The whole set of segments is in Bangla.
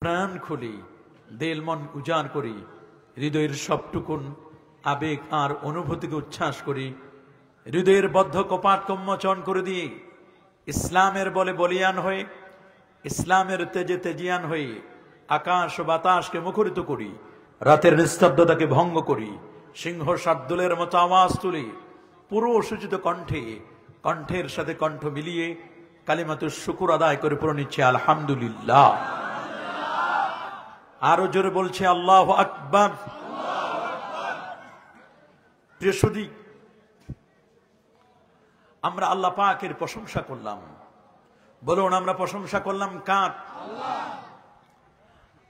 প্রাণ খুলি, দিল মন উজাড় করি, হৃদয়ের সবটুকুন আবেগ আর অনুভূতিকে উচ্ছ্বাস করি, হৃদয়ের বদ্ধ কপাট উন্মোচন করে দিয়ে ইসলামের বলে বলিয়ান হয়ে, ইসলামের তেজে তেজিয়ান হয়ে আকাশ ও বাতাসকে মুখরিত করি, রাতের নিস্তব্ধতাকে ভঙ্গ করি, সিংহ শার্দুলের মতো আওয়াজ তুলি, পুরো সূচিত কণ্ঠে কণ্ঠের সাথে কণ্ঠ মিলিয়ে কালিমাতুশ শুকুর আদায় করে পুরো নিচ্ছে আলহামদুলিল্লাহ। আরো জোরে বলছে আল্লাহু আকবার। প্রিয় সুধী, আমরা আল্লাহ পাকের প্রশংসা করলাম। বলুন, আমরা প্রশংসা করলাম কার?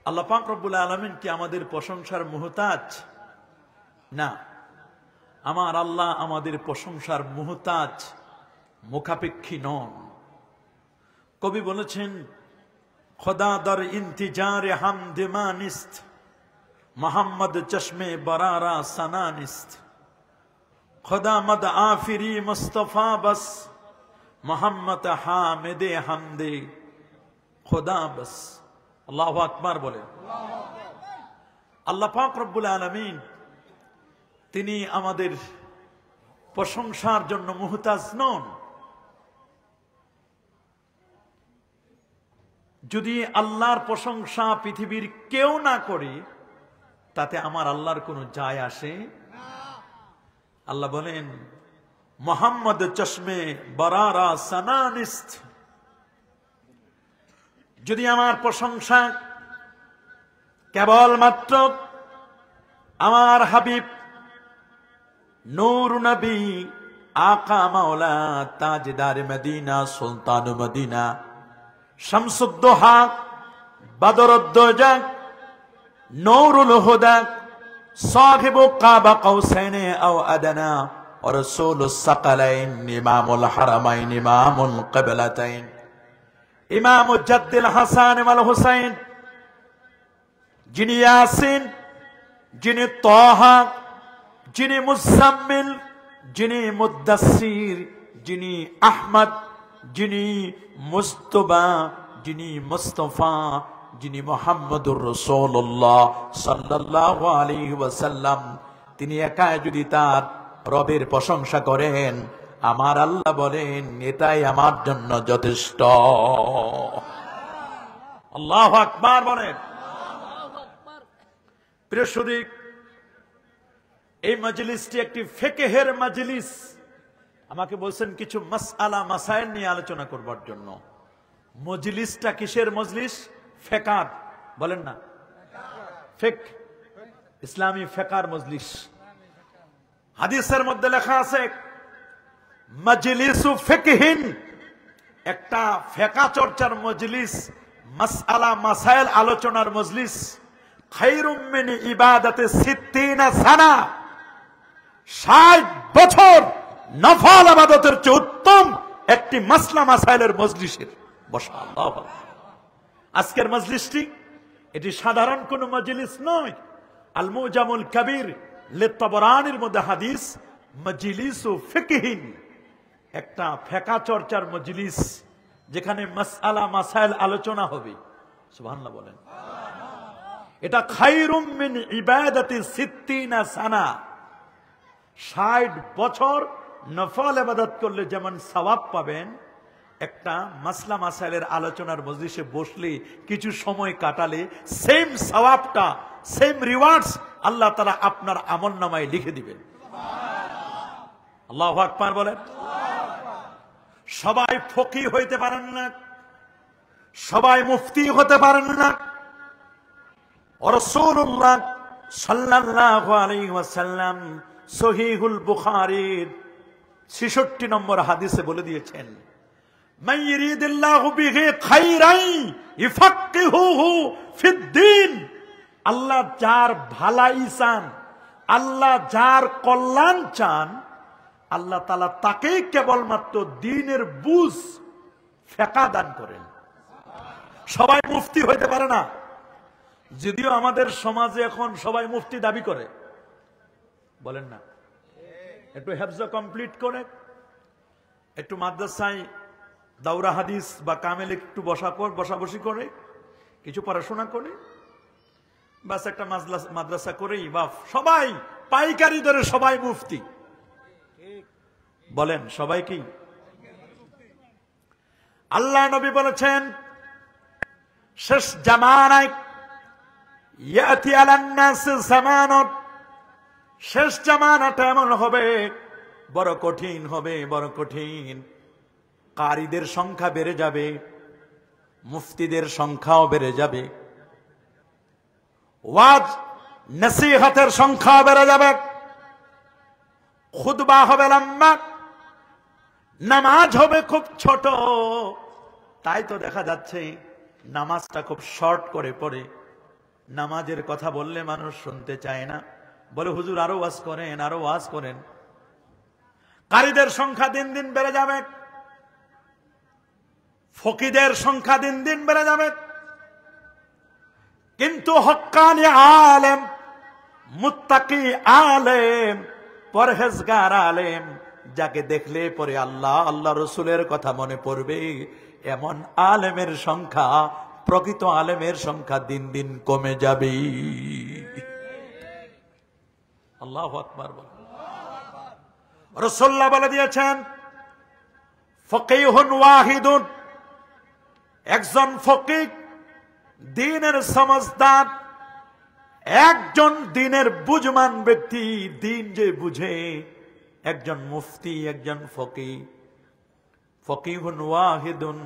আল্লাহ পাক রব্বুল আলামিন কি আমাদের প্রশংসার মুহতাজ? না, আমার আল্লাহ আমাদের প্রশংসার মুহতাজ, মুখাপেক্ষী নন। কবি বলেছেন, খোদা দর ইন্তিজারে হামদে মানিস্ত, মোহাম্মদ চশমে বরারা সানানিস্ত, খোদা মদ আফিরি মুস্তফা বস, মোহাম্মদ হামেদে হামদে খোদা বস। আল্লাহু আকবার বলে। আল্লাহ পাক রব্বুল আলামিন তিনি আমাদের প্রশংসার জন্য মুহতাজ নন। যদি আল্লাহর প্রশংসা পৃথিবীর কেউ না করে, তাতে আমার আল্লাহর কোনো যায় আসে? আল্লাহ বলেন, মোহাম্মদ চশমে বরারা সানানিস্ত। যদি আমার প্রশংসা কেবলমাত্র আমার হাবিব নূর নবী আকা মাওলা তাজদার মদিনা সুলতান মদিনা শামসুদ্দোহা বদরুদ্দোজা নূরুল হুদা সাহিবু কাবা কাউসাইনে আও আদনা ওয়া রাসূলুস সাকালাইন ইমামুল হারামাইন ইমামুল কিবলাতাইন ইমাম জাদ্দুল হাসান ওয়াল হুসাইন, যিনি ইয়াসিন, যিনি তাহা, যিনি মুজাম্মিল, যিনি মুদ্দাসসির, যিনি আহমদ, যিনি মুজতবা, যিনি মুস্তাফা, যিনি মুহাম্মদুর রাসূলুল্লাহ সাল্লাল্লাহু আলাইহি ওয়াসাল্লাম, তিনি একা যদি তার রবের প্রশংসা করেন, আমার আল্লাহ বলেন এটাই আমার জন্য যথেষ্ট। আল্লাহু আকবার বলেন। প্রিয় সুধী, এই মজলিসটি একটি ফিকহের মজলিস। আমাকে বলছেন কিছু মাসআলা মাসাইল নিয়ে আলোচনা করবার জন্য। মজলিসটা কিসের মজলিস? ফিকহ বলেন না, ফিকহ, ইসলামী ফিকহের মজলিস। হাদিসের মধ্যে লেখা আছে মজলিসু ফিকহিন, একটা ফিকহ চর্চার মজলিস, মাসআলা মাসাইল আলোচনার মজলিস। খায়রুম মিন ইবাদাতি 60 সানা, 60 বছর নফল ইবাদতের চেয়ে উত্তম একটি মাসলা মাসাইলের মজলিসের বসা। আল্লাহু আকবার। আজকের মজলিসটি এটি সাধারণ কোন মজলিস নয়। আল মুজামুল কবির লিত-তাবরানির মধ্যে হাদিস, মজলিসু ফিকহিন, একটা ফিকহ চর্চার মজলিস, যেখানে মাসআলা মাসাইল আলোচনা হবে। সুবহানাল্লাহ বলেন। এটা খায়রুম মিন ইবাদাতি 60 সানা, 60 বছর নফল ইবাদত করলে যেমন সওয়াব পাবেন, একটা মাসলা মাসাইলের আলোচনার মজলিসে বসলে কিছু সময় কাটালে সেম সওয়াবটা, সেম রিওয়ার্ডস আল্লাহ তাআলা আপনার আমলনামায় লিখে দিবেন। আল্লাহু আকবার বলেন। সবাই ফকিহ হইতে পারেন না, সবাই মুফতি হতে পারেন না। রাসূলুল্লাহ সাল্লাল্লাহু আলাইহি ওয়াসাল্লাম সহিহুল বুখারীর 66 নম্বর হাদিসে বলে দিয়েছেন, মান ইরিদিল্লাহু বিহি খায়রান ইফাক্কিহুহু ফিদ্দীন। আল্লাহ যার ভালাই চান, আল্লাহ যার কল্যাণ চান, আল্লাহ তাআলা তাকেই কেবলমাত্র দ্বীনের বুঝ, ফিকহ দান করেন। সবাই মুফতি হইতে পারে না, যদিও আমাদের সমাজে এখন সবাই মুফতি দাবি করে, বলেন না। একটু হেফজ কমপ্লিট করে, একটু মাদ্রাসায় দাওরা হাদিস বা কামেল একটু বসাবসি করে, কিছু পড়াশোনা করি, বাস একটা মাদ্রাসা করেই বাপ সবাই পাইকারি দরে সবাই মুফতি। বলেন সবাই কি? আল্লাহ নবী বলেছেন শেষ জামানায় ইয়াতি আলান নাস জামানাত, শেষ জামানাটা এমন হবে বড় কঠিন হবে, বড় কঠিন। কারীদের সংখ্যা বেড়ে যাবে, মুফতিদের সংখ্যাও বেড়ে যাবে, ওয়াজ নসিহতের সংখ্যা বেড়ে যাবে, খুতবা হবে লম্বা, নামাজ হবে খুব ছোট। তাই তো দেখা যাচ্ছে নামাজটা খুব শর্ট করে পড়ে। নামাজের কথা বললে মানুষ শুনতে চায় না, বলে হুজুর আরো ওয়াজ করেন, আরো ওয়াজ করেন। কারীদের সংখ্যা দিন দিন বেড়ে যাবে, ফকিদের সংখ্যা দিন দিন বেড়ে যাবে, কিন্তু হক্কানি আলেম, মুত্তাকি আলেম, পরহেজগার আলেম, যাকে দেখলে পরে আল্লাহ আল্লাহ রসুলের কথা মনে পড়বে, এমন আলেমের সংখ্যা, প্রকৃত আলেমের সংখ্যা দিন দিন কমে যাবে। আল্লাহু আকবার। রাসূলুল্লাহ বলে দিয়েছেন ফকিহুন ওয়াহিদুন, একজন ফকিহ দ্বীনের সমজদার, একজন দ্বীনের বুঝমান ব্যক্তি, দ্বীন যে বুঝে, একজন মুফতি, একজন ফকিহ। ফকিহুন ওয়াহিদুন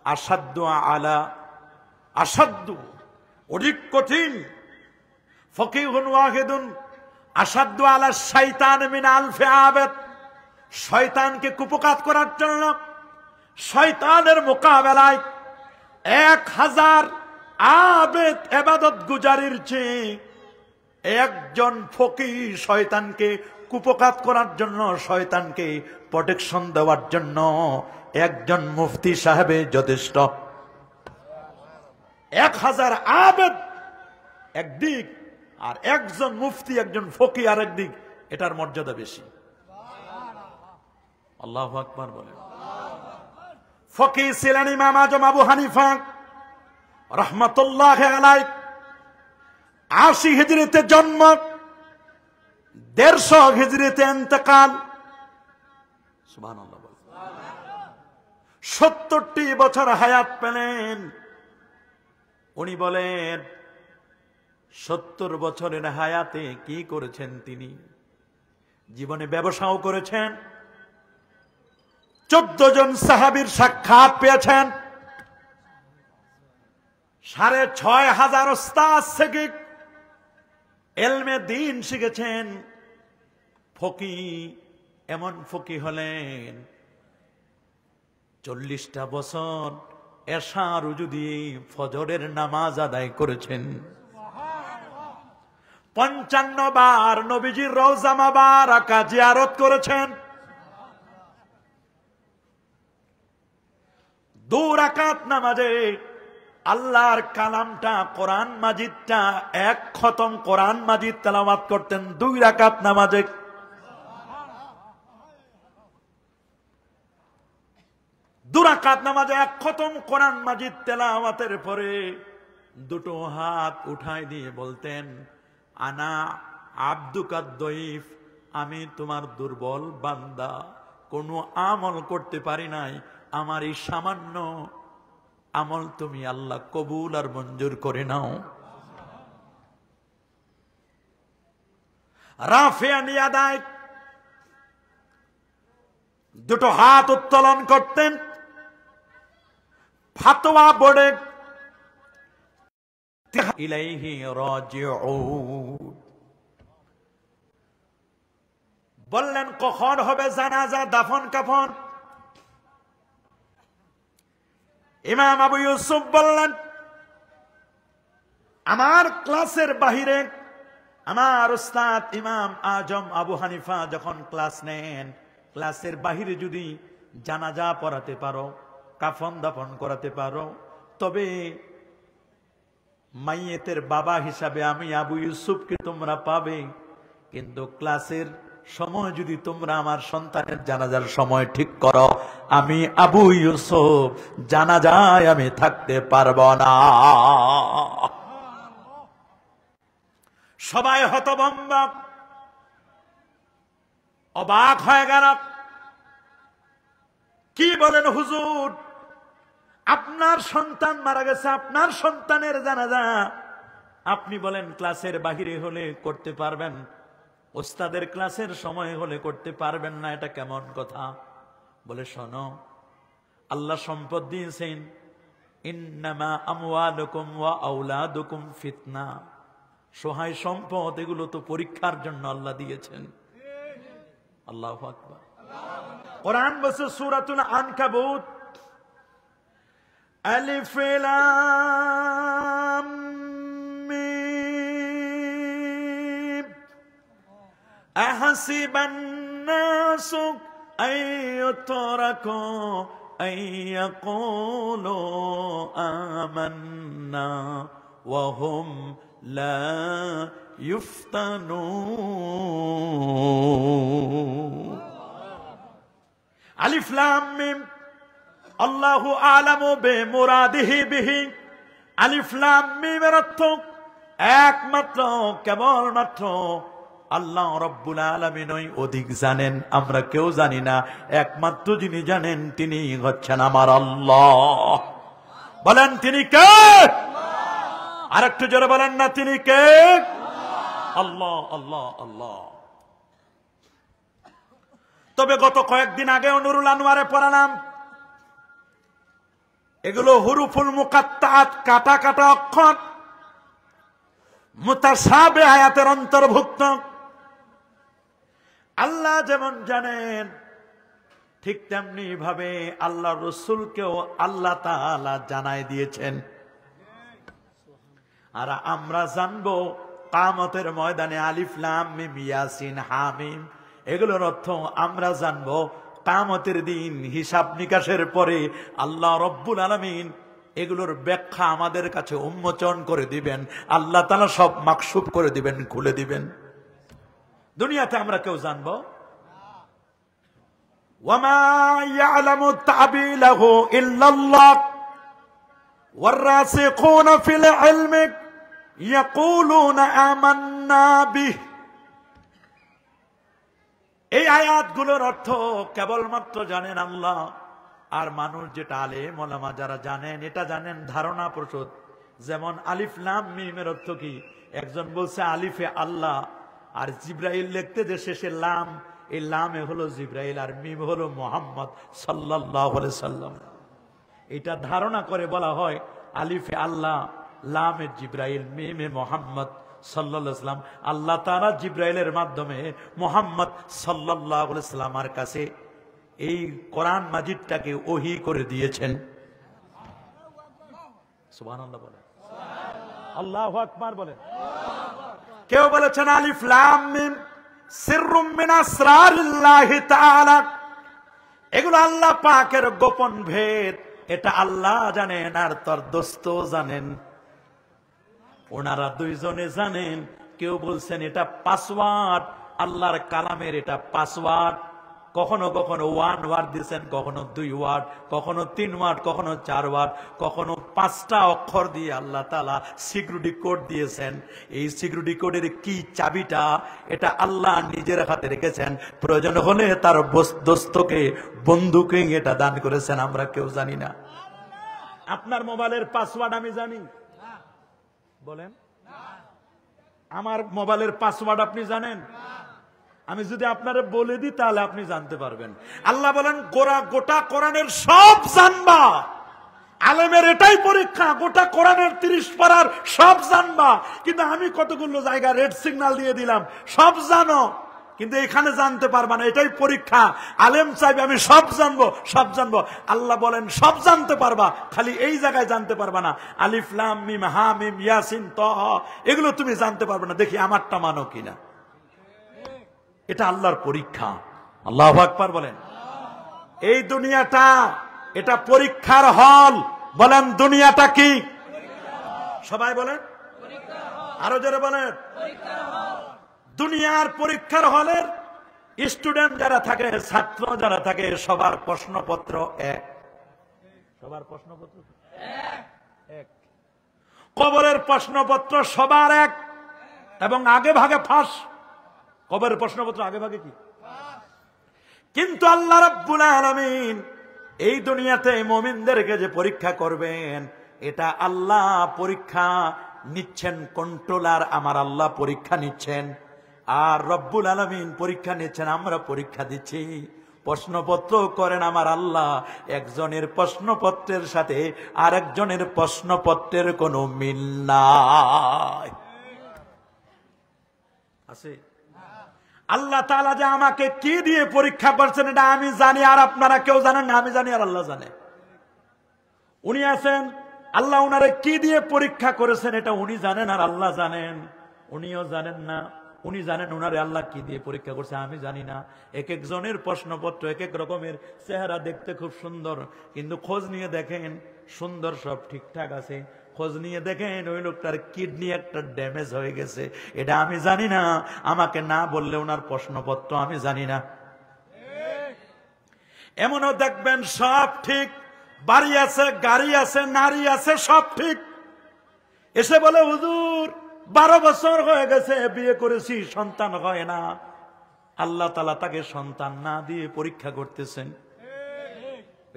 আসাদ্দু আলা, আসাদ্দু অধিক কঠিন, ফকিহুন ওয়াহিদুন আসাদ্দু আলা শাইতান মিন আলফি আবেদ, শয়তানকে কুপকাত করার জন্য শয়তানের মোকাবেলায় 1000 আবেদ ইবাদত গুজারির চেয়ে একজন ফকিহ শয়তানকে কুপকাত করার জন্য, শয়তানকে প্রোটেকশন দেওয়ার জন্য একজন মুফতি সাহেবে যথেষ্ট। 1000 আবেদ একদিক, আর একজন মুফতি, একজন ফকিহ আর একদিক, এটার মর্যাদা বেশি। আল্লাহু আকবার বলেন। ফকিহ ছিলেন ইমাম আজম আবু হানিফা রাহমাতুল্লাহি আলাইহি। 80 হিজরিতে জন্ম, 150 হিজরিতে ইন্তেকাল। সুবহানাল্লাহ। 70টি বছর হায়াত পেলেন। উনি বলেন 70 বছরের হায়াতে কি করেছেন তিনি? জীবনে ব্যবসাও করেছেন, 14 জন সাহাবীর সাক্ষাৎ পেয়েছেন, 6500 ওস্তাদ থেকে এলমে দ্বীন শিখেছেন। ফকিহ, এমন ফকিহ হলেন 40টা বছর এশা রুজু দিয়ে ফজরের নামাজ আদায় করেছেন। 55 বার নবীজির রওজা মুবারাকা জিয়ারত করেছেন। 2 রাকাত নামাজে আল্লাহর কালামটা, কোরআন মাজিদটা, 1 খতম কোরআন মাজিদ তেলাওয়াত করতেন 2 রাকাত নামাজে। দুরাকাত নামাজে 1 খতম কোরআন মাজিদ তেলাওয়াতের পরে 2টো হাত উঠাই দিয়ে বলতেন, আনা আব্দুকা দঈফ, আমি তোমার দুর্বল বান্দা, কোনো আমল করতে পারি নাই, আমার এই সামান্য আমল তুমি আল্লাহ কবুল আর মঞ্জুর করে নাও। রাফিআন ইয়াদাই, 2টো হাত উত্তোলন করতেন। ফাতোয়া বোর্ডে ইলাইহি রাজিউন, বললেন কখন হবে জানাজা, দাফন কাফন? ইমাম আবু ইউসুফ বললেন, আমার ক্লাসের বাহিরে আমার উস্তাদ ইমাম আজম আবু হানিফা যখন ক্লাস নেন, ক্লাসের বাহিরে যদি জানাজা পড়াতে পারো, কাফন দাফন করাতে পারো, তবে মাইয়েতের বাবা হিসাবে আমি আবু ইউসুফকে তোমরা পাবে। কিন্তু ক্লাসের সময় যদি তোমরা আমার সন্তানের জানাজার সময় ঠিক করো, আমি আবু ইউসুফ জানাজায় আমি থাকতে পারবো না। সবাই হতভম্ব, অবাক হয়ে গেল। কি বলেন হুজুর, আপনার সন্তান মারা গেছে, আপনার সন্তানের জানাজা আপনি বলেন ক্লাসের বাহিরে হলে করতে পারবেন, ওস্তাদের ক্লাসের সময় হলে করতে পারবেন না, এটা কেমন কথা? বলে শোনো, আল্লাহ সম্পদ দিয়েছেন, ইন্নামা আমওয়ালুকুম ওয়া আওলাদুকুম ফিতনা। সহায় সম্পদ এগুলো তো পরীক্ষার জন্য আল্লাহ দিয়েছেন। আল্লাহু আকবার। কোরআন বলছে সূরাতুল আনকাবুত, আলিফ লাম মিম আহসিবান নাসু আইয়ুতরাকু আইয়াকুলু আমান্না ওয়া হুম লা ইফতানুন। আলিফ লাম মিম আল্লাহু আ'লামু বিমুরাদিহি বিহি। আলিফ লাম মিমের অর্থ একমাত্র কেবলমাত্র আল্লাহ রাব্বুল আলামিনই অধিক জানেন, আমরা কেউ জানি না। একমাত্র যিনি জানেন তিনি হচ্ছেন আমার আল্লাহ। বলেন তিনি কে? আর একটু জোরে বলেন না, তিনি কে? আল্লাহ আল্লাহ আল্লাহ। তবে গত কয়েকদিন আগে নুরুল আনোয়ারে পড়ালাম, এগুলো হুরুফুল মুকাত্তাআত, কাটা কাটা অক্ষর, মুতাশাবিহ আয়াতের অন্তর্ভুক্ত। আল্লাহ যেমন জানেন ঠিক তেমনি ভাবে আল্লাহ রাসূলকেও আল্লাহ তাআলা জানাই দিয়েছেন। আর আমরা জানবো কিয়ামতের ময়দানে আলিফ লাম মিম ইয়াসিন হামিম এগুলোর অর্থ আমরা জানবো কিয়ামতের দিন হিসাব নিকাশের পরে আল্লাহ রব্বুল আলামিন এগুলোর ব্যাখ্যা আমাদের কাছে উন্মোচন করে দিবেন। আল্লাহ তাআলা সব মাকশুফ করে দিবেন, খুলে দিবেন। দুনিয়াতে আমরা কেউ জানবো ওয়ামা ইয়ালামু তা'বিলাহু ইল্লাল্লাহ ওয়ার-রাসিখুনা ফিল ইলমি ইয়াকুলুনা আমান্না বিহি। এই আয়াতগুলোর অর্থ কেবলমাত্র জানেন আল্লাহ, আর মানুষ যেটা আলেম ওলামা যারা জানেন এটা জানেন ধারণা প্রসূত। যেমন আলিফ লাম মিমের অর্থ কি? একজন বলছে আলিফে আল্লাহ, আর জিব্রাইল লিখতে যে শেষে লাম, এই লামে হলো জিব্রাইল আর মিম হলো মুহাম্মদ সাল্লাল্লাহু আলাইহি সাল্লাম। এটা ধারণা করে বলা হয় আলিফে আল্লাহ, লামে জিব্রাইল, মিমে মুহাম্মদ সাল্লাল্লাহু আলাইহি সাল্লাম। আল্লাহ তাআলা জিব্রাইলের মাধ্যমে মুহাম্মদ সাল্লাল্লাহু আলাইহি সাল্লামের কাছে এই কোরআন মাজিদটাকে ওহী করে দিয়েছেন। সুবহানাল্লাহ বলেন, আল্লাহু আকবার বলেন। কেউ বলেছেন আলিফ লাম মিম সিররুম মিন আসরারিল্লাহি তাআলা, এগুলো আল্লাহ পাকের গোপন ভেদ, এটা আল্লাহ জানেন আর তার দোস্ত জানেন, ওনারা দুইজনে জানেন। কেউ বলছেন এটা পাসওয়ার্ড, আল্লাহর কালামের এটা পাসওয়ার্ড। কখনো কখনো 1 ওয়ার্ড দিয়েছেন, কখনো 2 ওয়ার্ড, কখনো 3 ওয়ার্ড, কখনো 4 ওয়ার্ড, কখনো 5টা অক্ষর দিয়ে আল্লাহ তাআলা সিকিউরিটি কোড দিয়েছেন। এই সিকিউরিটি কোডের কি চাবিটা এটা আল্লাহ নিজের হাতে রেখেছেন। প্রয়োজন হলে তার দোস্তকে, বন্ধুকে এটা দান করেছেন, আমরা কেউ জানি না। আপনার মোবাইলের পাসওয়ার্ড আমি জানি, বলেন আমার মোবাইলের পাসওয়ার্ড আপনি জানেন? আমি যদি আপনারে বলে দিই তাহলে আপনি জানতে পারবেন। আল্লাহ বলেন গোটা কোরআনের সব জানবা। আলেমের এটাই পরীক্ষা, গোটা কোরআনের 30 পারার সব জানবা, কিন্তু আমি কতগুলো জায়গা রেড সিগন্যাল দিয়ে দিলাম সব জানো, কিন্তু এখানে জানতে পারবা না, এটাই পরীক্ষা। আলেম চাইবে আমি সব জানবো, সব জানবো। আল্লাহ বলেন সব জানতে পারবা, খালি এই জায়গায় জানতে পারবা না। আলিফ লাম মিম হা মিম ইয়াসিন তাহা এগুলো তুমি জানতে পারবে না, দেখি আমারটা মানো কিনা। এটা আল্লাহর পরীক্ষা। আল্লাহু আকবার বলেন। এই দুনিয়াটা এটা পরীক্ষার হল। বলেন দুনিয়াটা কি? সবাই বলেন, আরো জোরে বলেন। দুনিয়ার পরীক্ষার হলের স্টুডেন্ট যারা থাকে, ছাত্র যারা থাকে, সবার প্রশ্নপত্র এক। সবার প্রশ্নপত্র এক। কবরের প্রশ্নপত্র সবার এক, এবং আগে ভাগে ফাঁস। কবরের প্রশ্নপত্র আগে ভাগে কি? কিন্তু আল্লাহ রাব্বুল আলামিন এই দুনিয়াতে মুমিনদেরকে যে পরীক্ষা করবেন, এটা আল্লাহ পরীক্ষা নিচ্ছেন, কন্ট্রোলার আমার আল্লাহ পরীক্ষা নিচ্ছেন, আর রব্বুল আলামিন পরীক্ষা নিচ্ছেন, আমরা পরীক্ষা দিচ্ছি। প্রশ্নপত্র করেন আমার আল্লাহ, একজনের প্রশ্নপত্রের সাথে আরেকজনের প্রশ্নপত্রের কোনো মিল নাই। আছে? আল্লাহ তাআলা যে আমাকে কি দিয়ে পরীক্ষা করছেন এটা আমি জানি, আর আপনারা কেউ জানেন না। আমি জানি আর আল্লাহ জানে। উনি আছেন, আল্লাহ উনারে কি দিয়ে পরীক্ষা করেছেন এটা উনি জানেন আর আল্লাহ জানেন। উনিও জানেন না, উনি জানেন উনারে আল্লাহ কি দিয়ে পরীক্ষা করছে, আমি জানি না। এক একজনের প্রশ্নপত্র এক এক রকমের, চেহারা দেখতে খুব সুন্দর, কিন্তু খোঁজ নিয়ে দেখেন সুন্দর সব ঠিকঠাক আছে। খোঁজ নিয়ে দেখেন ওই লোকটার কিডনি একটা ড্যামেজ হয়ে গেছে, এটা আমি জানি না। আমাকে না বললে ওনার প্রশ্নপত্র আমি জানি না। এমনও দেখবেন সব ঠিক, বাড়ি আছে, গাড়ি আছে, নারী আছে, সব ঠিক। এসে বলে হুজুর 12 বছর হয়ে গেছে, বিয়ে করেছি, সন্তান হয় না। আল্লাহ তাআলা তাকে সন্তান না দিয়ে পরীক্ষা করতেছেন।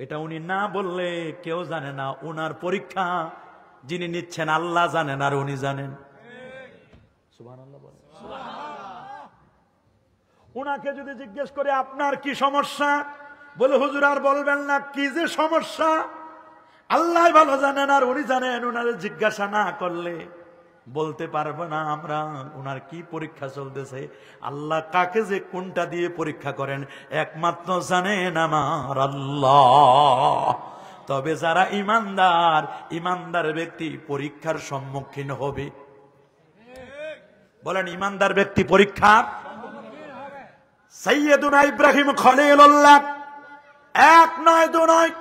এটা উনি না বললে কেউ জানে না। উনার পরীক্ষা যিনি নিচ্ছেন আল্লাহ জানেন আর উনি জানেন। সুবহানাল্লাহ বলেন। উনাকে যদি জিজ্ঞেস করে আপনার কি সমস্যা, বলে হুজুর আর বলবেন না, কি যে সমস্যা আল্লাহ ভালো জানেন আর উনি জানেন। উনারে জিজ্ঞাসা না করলে বলতে পারবো না আমরা উনার কি পরীক্ষা চলতেছে। আল্লাহ কাকে যে কোনটা দিয়ে পরীক্ষা করেন একমাত্র জানেন আমার আল্লাহ। তবে যারা ইমানদার, ইমানদার ব্যক্তি পরীক্ষার সম্মুখীন হবে। বলেন ইমানদার ব্যক্তি পরীক্ষা। সাইয়্যিদুনা ইব্রাহিম খলিলুল্লাহ 1 নয় 2 নয়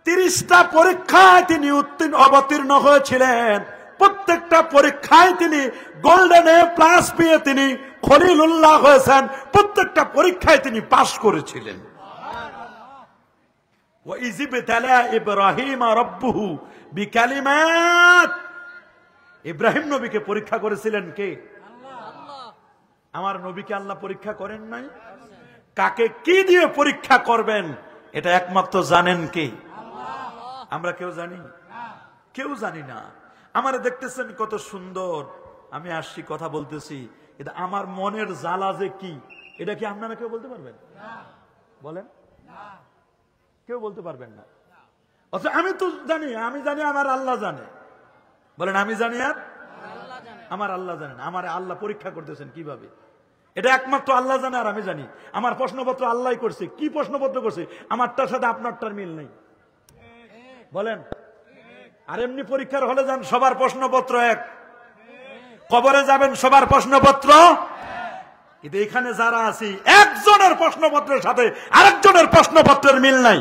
30টা পরীক্ষায় তিনি অবতীর্ণ হয়েছিলেন। প্রত্যেকটা পরীক্ষায় তিনি গোল্ডেন A+ পেয়ে তিনি খলিলুল্লাহ হয়েছেন। প্রত্যেকটা পরীক্ষায় তিনি পাশ করেছিলেন। وَإِذِ ابْتَلَى إِبْرَاهِيمَ رَبُّهُ بِكَلِمَاتٍ। ইব্রাহিম নবীকে পরীক্ষা করেছিলেন কে? আল্লাহ। আমার নবীকে আল্লাহ পরীক্ষা করেন নাই? কাকে কি দিয়ে পরীক্ষা করবেন এটা একমাত্র জানেন কে? আল্লাহ। আমরা কেউ জানি? কেউ জানি না। আমার দেখতেছেন কত সুন্দর, আমি আসছি কথা বলতেছি, কিন্তু আমার মনের জ্বালা যে কি এটা কি আপনারা কেউ বলতে পারবেন? বলেন, কেউ বলতে পারবেন না। অথচ আমি তো জানি, আমি জানি আমার আল্লাহ জানে। বলেন আমি জানি আর আমার আল্লাহ জানেন। আমার আল্লাহ পরীক্ষা করতেছেন কিভাবে এটা একমাত্র আল্লাহ জানে আর আমি জানি। আমার প্রশ্নপত্র আল্লাহ করছে। কি প্রশ্নপত্র করছে? আমারটার সাথে আপনারটার মিল নেই। বলেন, আর এমনি পরীক্ষার হলে যান সবার প্রশ্নপত্র এক, কবরে যাবেন সবার প্রশ্নপত্র। কিন্তু এখানে যারা আছি একজনের প্রশ্নপত্রের সাথে আরেকজনের প্রশ্নপত্রের মিল নাই,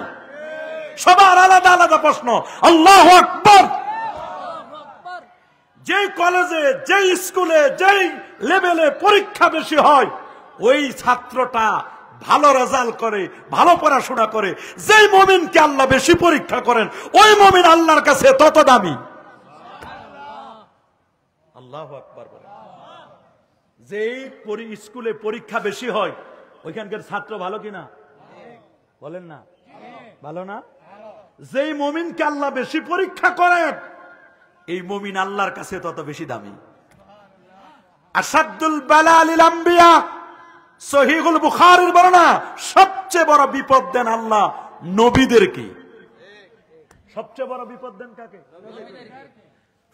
সবার আলাদা আলাদা প্রশ্ন। আল্লাহু আকবার। যেই কলেজে, যেই স্কুলে, যেই লেভেলে পরীক্ষা বেশি হয় ওই ছাত্রটা ভালো রেজাল্ট করে, ভালো পড়াশোনা করে। যেই মুমিনকে আল্লাহ বেশি পরীক্ষা করেন ওই মুমিন আল্লাহর কাছে তত দামি। আল্লাহু আকবার বলেন। যেই স্কুলে পরীক্ষা বেশি হয় ওইখানকার ছাত্র ভালো কিনা? বলেন না ভালো না? যেই মুমিনকে আল্লাহ বেশি পরীক্ষা করেন এই মুমিন আল্লাহর কাছে তত বেশি দামি। আসাদুল বালা লিল আম্বিয়া, সহিহুল বুখারীর বর্ণনা, সবচেয়ে বড় বিপদ দেন আল্লাহ নবীদেরকে। সবচেয়ে বড় বিপদ দেন কাকে?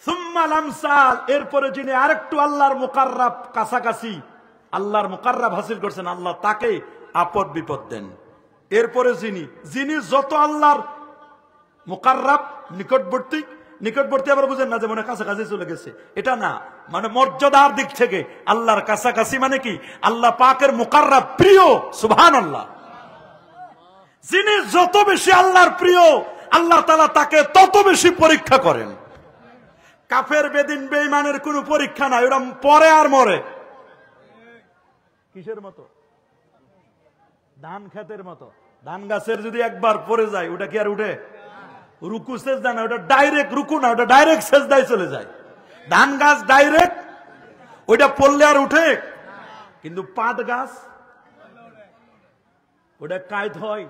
সুম্মাল আমসাল, এরপরে যিনি আরেকটু আল্লাহর মুকাররাব, কাছাকাছি আল্লাহর মুকাররাব হাসিল করছেন আল্লাহ তাকে আপদ বিপদ দেন। এরপরে যিনি যত আল্লাহর মুকাররাব, নিকটবর্তী, নিকটবর্তী আবার বুঝেন না যে মনে কাছাকাছি চলে গেছে, এটা না। মানে মর্যাদার দিক থেকে আল্লাহর কাছাকাছি, মানে কি আল্লাহ পাকের মুকাররাব, প্রিয়। সুবহানাল্লাহ। যিনি যত বেশি আল্লাহর প্রিয় আল্লাহ তাআলা তাকে তত বেশি পরীক্ষা করেন। কাফের, বেদিন, বেঈমানের কোনো পরীক্ষা নাই, ওরা পরে আর মরে। কিসের মতো? ধান ক্ষেতের মতো। ধান গাছের যদি একবার পড়ে যায় ওটা কি আর উঠে? রুকু সেজদা না, ওটা ডাইরেক্ট রুকু না, ওটা ডাইরেক্ট সেজদায় চলে যায়। ধান গাছ ডাইরেক্ট ওইটা পড়লে আর উঠে। কিন্তু পাট গাছ ওটা কায়দ হয়,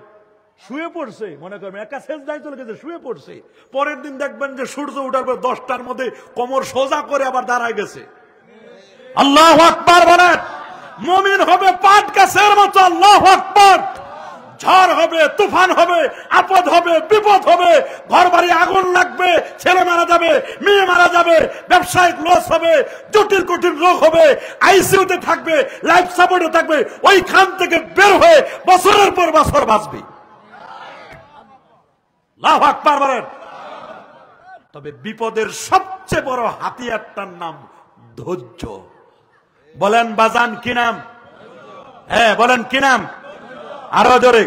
শুয়ে পড়ছে, মনে করবেন একটা সেজদায় চলে গেছে, শুয়ে পড়ছে। পরের দিন দেখবেন যে সূর্য উঠার পর 10টার মধ্যে কোমর সোজা করে আবার দাঁড়ায় গেছে। আল্লাহু আকবার বলেন। মুমিন হবে পাট গাছের মতো। আল্লাহু আকবার। ঝড় হবে, তুফান হবে, আপদ হবে, বিপদ হবে, ঘর বাড়ি আগুন লাগবে, ছেলে মারা যাবে, মেয়ে মারা যাবে, ব্যবসায়িক লস হবে, জটিল কঠিন রোগ হবে, আইসিইউতে থাকবে, লাইফ সাপোর্টে থাকবে, ওইখান থেকে বের হয়ে বছরের পর বছর বাঁচবে। আল্লাহু আকবার বলেন। তবে বিপদের সবচেয়ে বড় হাতিয়ারটার নাম ধৈর্য। বলেন বাজান কি নাম? হ্যাঁ বলেন কি নাম? আরো জোরে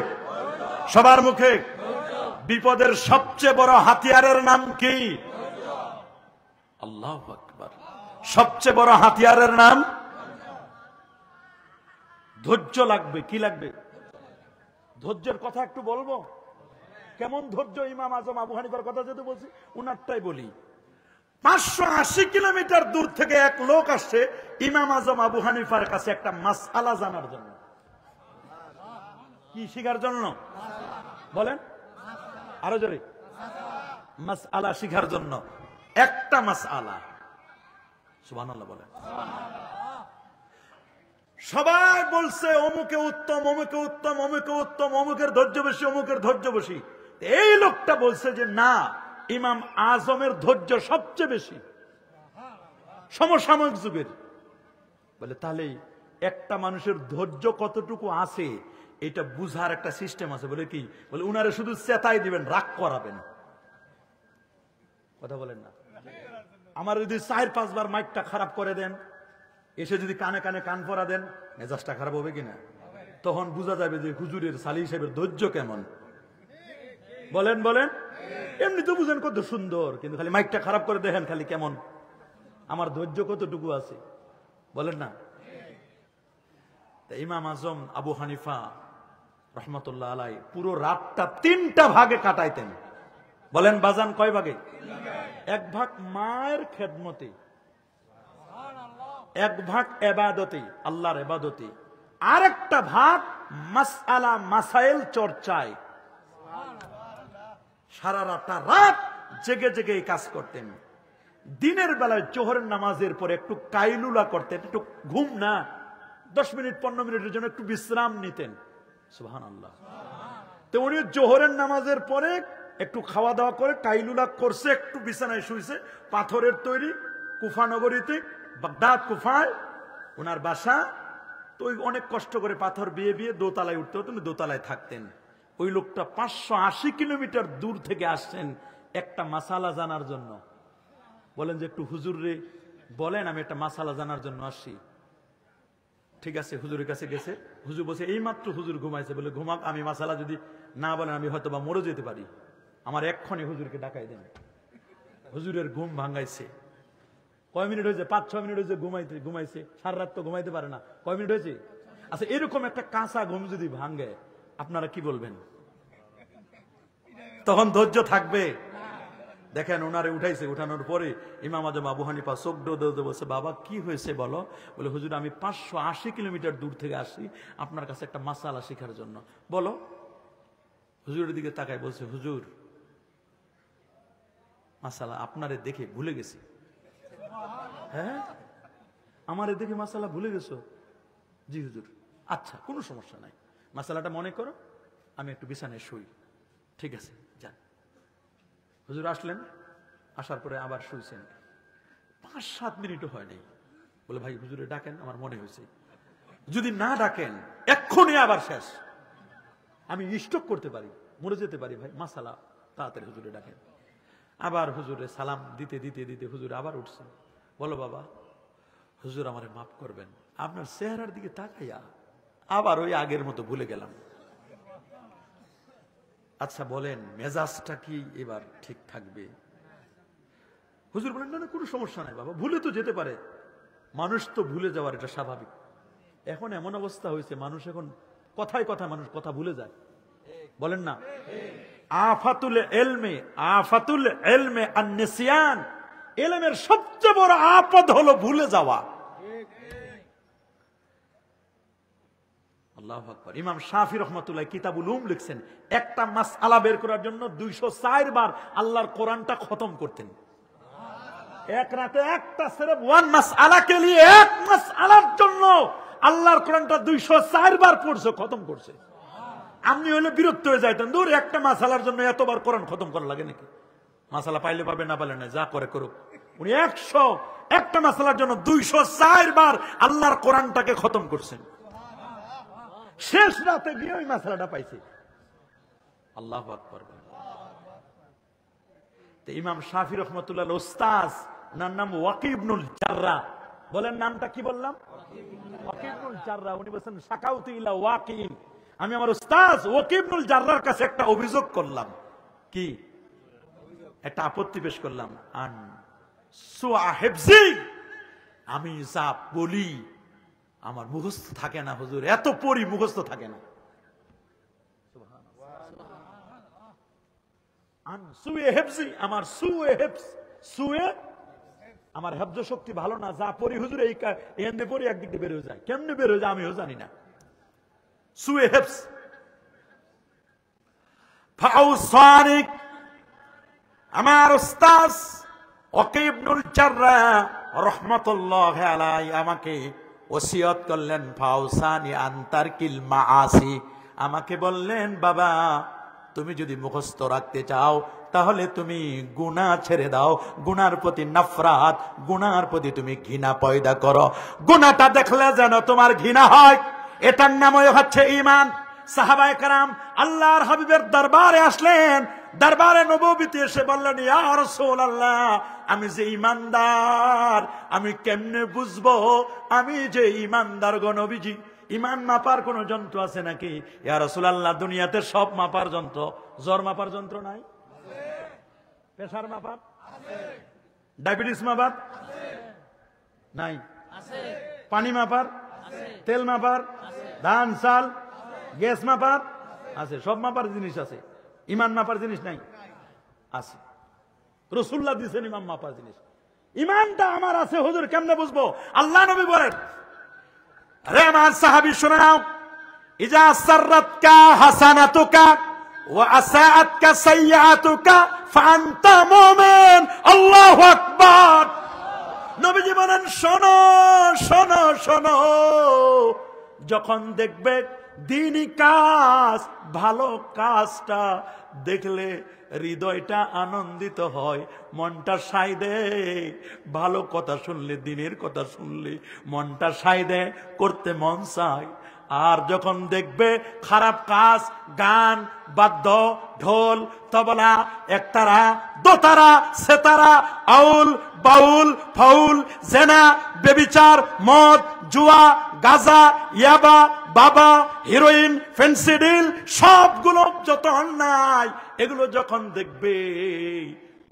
সবার মুখে। বিপদের সবচেয়ে বড় হাতিয়ারের নাম কি? আল্লাহু আকবার। সবচেয়ে বড় হাতিয়ারের নাম ধৈর্য। লাগবে কি লাগবে? ধৈর্যের কথা একটু বলবো। কেমন ধৈর্য? ইমাম আজম আবু হানিফার কথা যেহেতু বলছি উনারটাই বলি। 580 কিলোমিটার দূর থেকে এক লোক আসছে ইমাম আজম আবু হানিফার কাছে একটা মাসআলা জানার জন্য। কি শিখার জন্য? বলেন আরো জোরে। মাসআলা শিখার জন্য। একটা মাসআলা। সুবহানাল্লাহ বলেন। সবাই বলছে অমুকে উত্তম, অমুকে উত্তম, অমুকে উত্তম, অমুকের ধৈর্য বেশি, অমুকের ধৈর্য বেশি। এই লোকটা বলছে যে না, ইমাম আজমের ধৈর্য সবচেয়ে বেশি সমসাময়িক যুগের। বলে তাহলে একটা মানুষের ধৈর্য কতটুকু আছে এটা বুঝার একটা সিস্টেম আছে। বলে কি? বলে উনারে শুধু চেতাই দিবেন, রাগ করাবেন। কথা বলেন না? আমার যদি 4-5 বার মাইকটা খারাপ করে দেন, এসে যদি কানে কানে কান পরা দেন, মেজাজটা খারাপ হবে কিনা? তখন বোঝা যাবে যে হুজুরের সালি সাহেবের ধৈর্য কেমন। বলেন বলেন। এমনি তো বুঝেন কত সুন্দর, কিন্তু খালি মাইকটা খারাপ করে দেখেন খালি কেমন, আমার ধৈর্য কতটুকু আছে। বলেন না? ইমাম আজম আবু হানিফা রহমতুল্লাহ আলাই পুরো রাতটা 3টা ভাগে কাটাইতেন। বলেন বাজান কয় ভাগে? 1 ভাগ মায়ের খেদমতে, 1 ভাগ ইবাদতে, আল্লাহর ইবাদতে, আরেকটা ভাগ মাসআলা মাসাইল চর্চায়। সারা রাত জেগে জেগে এই কাজ করতেন। দিনের বেলায় জোহরের নামাজের পরে একটু কাইলুলা করতেন, একটু ঘুম না, 10 মিনিট 15 মিনিটের জন্য একটু বিশ্রাম নিতেন। সুবহানাল্লাহ। তো উনি জোহরের নামাজের পরে একটু খাওয়া দাওয়া করে কাইলুলা করছে, একটু বিছানায় শুইছে। পাথরের তৈরি, কুফা নগরীতে, বাগদাদ কুফায় ওনার বাসা। তো অনেক কষ্ট করে পাথর বিয়ে বিয়ে দোতলায় উঠতে হতো, দোতলায় থাকতেন। ওই লোকটা 580 কিলোমিটার দূর থেকে আসছেন একটা মাসালা জানার জন্য। বলেন যে একটু হুজুর রে বলেন, আমি একটা মাসালা জানার জন্য আসছি। ঠিক আছে, হুজুরের কাছে গেছে। হুজুর বলছে এই মাত্র হুজুর ঘুমাইছে। বলে ঘুমাক, আমি মাসালা যদি না বলেন আমি হয়তো বা মরে যেতে পারি, আমার এক্ষণে হুজুরকে ডাকাই দেন। হুজুরের ঘুম ভাঙাইছে। কয় মিনিট হয়েছে? 5-6 মিনিট হয়েছে ঘুমাইছে। সারা রাত তো ঘুমাইতে পারে না। কয় মিনিট হয়েছে? আচ্ছা, এরকম একটা কাঁচা ঘুম যদি ভাঙে আপনারা কি বলবেন? তখন ধৈর্য থাকবে? দেখেন ওনারে উঠাইছে। উঠানোর পরে ইমাম আজম আবু হানিফা চোখ ডোদে বলছে, বাবা কি হয়েছে বলো? বলে হুজুর আমি 580 কিলোমিটার দূর থেকে আসি আপনার কাছে একটা মাসালা শেখার জন্য। বলো। হুজুরের দিকে তাকায় বলছে, হুজুর মাসালা আপনারে দেখে ভুলে গেছি। হ্যাঁ, আমারে দেখে মাসালা ভুলে গেছো? জি হুজুর। আচ্ছা, কোনো সমস্যা নাই, মাসালাটা মনে করো, আমি একটু বিছানায় শুই। ঠিক আছে যান। হুজুর আসলেন, আসার পরে আবার শুইছেন। 5-7 মিনিটও হয় নাই। বলে ভাই হুজুরে ডাকেন, আমার মনে হয়েছে। যদি না ডাকেন এক্ষুনি আবার শেষ, আমি স্ট্রোক করতে পারি, মরে যেতে পারি। ভাই মাসালা তাড়াতাড়ি হুজুরে ডাকেন। আবার হুজুরে সালাম দিতে দিতে দিতে হুজুর আবার উঠছেন। বলো বাবা। হুজুর আমারে মাফ করবেন, আপনার চেহারার দিকে তাকাইয়া আবার ওই আগের মতো ভুলে গেলাম। আচ্ছা বলেন মেজাজটা কি এবার ঠিক থাকবে? হুজুর বলেন না না, কোনো সমস্যা নাই বাবা, ভুলে তো যেতে পারে, মানুষ তো ভুলে যাওয়ার এটা স্বাভাবিক। এখন এমন অবস্থা হয়েছে মানুষ এখন কথায় কথায় মানুষ কথা ভুলে যায়, বলেন না? আফাতুল ইলমে আন-নিসিয়ান, ইলমের সবচেয়ে বড় আপদ হলো ভুলে যাওয়া। আল্লাহু আকবার। ইমাম শাফি রাহমাতুল্লাহ কিতাবুল উলুম লিখছেন, একটা মাসআলা বের করার জন্য 204 বার আল্লাহর কোরআনটা খতম করতেন। এক রাতে একটা সির্ফ ওয়ান মাসআলা কে লিয়ে, এক মাসআলার জন্য আল্লাহর কোরআনটা 204 বার পড়ছে, খতম করছে। আপনি হলে বিরক্ত হয়ে যাইতেন, দূর একটা মাসআলার জন্য এতবার কোরআন খতম করা লাগে নাকি? মাসআলা পাইলে পাবে, না পাইলে না, যা করে করুক। উনি একটা মাসআলার জন্য 204 বার আল্লাহর কোরআনটাকে খতম করছেন। শেষ রাতে গিয়ে ওই মাসআলাটা পাইছে। আল্লাহু আকবার। তো ইমাম শাফি রাহমাতুল্লাহ উস্তাদ, ওনার নাম ওয়াকি ইবনুল জাররাহ। বলেন নামটা কি বললাম? ওয়াকি ইবনুল জাররাহ। উনি বলেন শাকাউতু ইলা ওয়াকি, আমি আমার উস্তাদ ওয়াকি ইবনুল জাররাহর কাছে একটা অভিযোগ করলাম। কি? একটা আপত্তি পেশ করলাম। আন সুআ হিফজি, আমি যা বলি আমার মুখস্থ থাকে না হুজুর, এত পড়ি মুখস্থ থাকে না। আমার হেফজ শক্তি ভালো না, যা পড়ি হুজুর এই এমনি পড়ি একদিক দিয়ে বের হয়ে যায়। কেমনে বের হয়ে যায় আমিও জানি না। সুয়ে হেফজ। ফাউসানি, আমার উস্তাদ ওয়াকি ইবনুল জাররাহ রাহমাতুল্লাহি আলাইহি আমাকে ওসিয়ত করলেন, ফাউসানি আন তারকিল মাআসি, আমাকে বললেন বাবা তুমি যদি মুখস্থ রাখতে চাও তাহলে তুমি গুনাহ ছেড়ে দাও, গুনার প্রতি নফরত, গুনার প্রতি তুমি ঘৃণা পয়দা করো। গুনাহটা দেখলে যেন তোমার ঘৃণা হয়, এটার নামই হচ্ছে ঈমান। সাহাবায়ে কেরাম আল্লাহর হাবিবের দরবারে আসলেন, দরবারে নববীতে এসে বললেন, ইয়া রাসূলুল্লাহ আমি যে ঈমানদার, আমি কেমনে বুঝবো আমি যে ঈমানদার গো নবীজি? ঈমান মাপার কোন যন্ত্র আছে নাকি? ইয়া রাসূলুল্লাহ দুনিয়াতে সব মাপার যন্ত্র, জ্বর মাপার যন্ত্র নাই? প্রেসার মাপার আছে? ডায়াবেটিস মাপার আছে? নাই? আছে। পানি মাপার আছে? তেল মাপার আছে? ধান চাল গ্যাস মাপার আছে? সব মাপার জিনিস আছে, ঈমান মাপার জিনিস নাই? আছে। রাসূলুল্লাহ দিয়েছেন ঈমান মাপার জিনিস। ঈমানটা আমার আছে হুজুর কেমনে বুঝবো? আল্লাহ নবী বলেন, আরে আমার সাহাবী শুনে নাও, ইজা সাররাতকা হাসানাতুকা ওয়া আসাআতকা সাইয়্যাতুকা ফাআনতা মুমিন। আল্লাহু আকবার। নবীজি বলেন, শোনো শোনো শোনো, যখন দেখবে দ্বীনি কাজ, ভালো কাজটা দেখলে হৃদয়টা আনন্দিত হয়, মনটা সায় দেয়। ভালো কথা শুনলে, দ্বীনের কথা শুনলে মনটা সায় দেয়, করতে মন চায়। আর যখন দেখবে খারাপ কাজ, গান, বাদ্য, ঢোল, তবলা, একতারা, দোতারা, সেতারা, আউল, বাউল, ফাউল, জেনা, বেবিচার, মদ, জুয়া, গাজা, ইয়াবা, বাবা, হিরোইন, ফেন্সিডিল, সবগুলো যত অন্যায়, এগুলো যখন দেখবে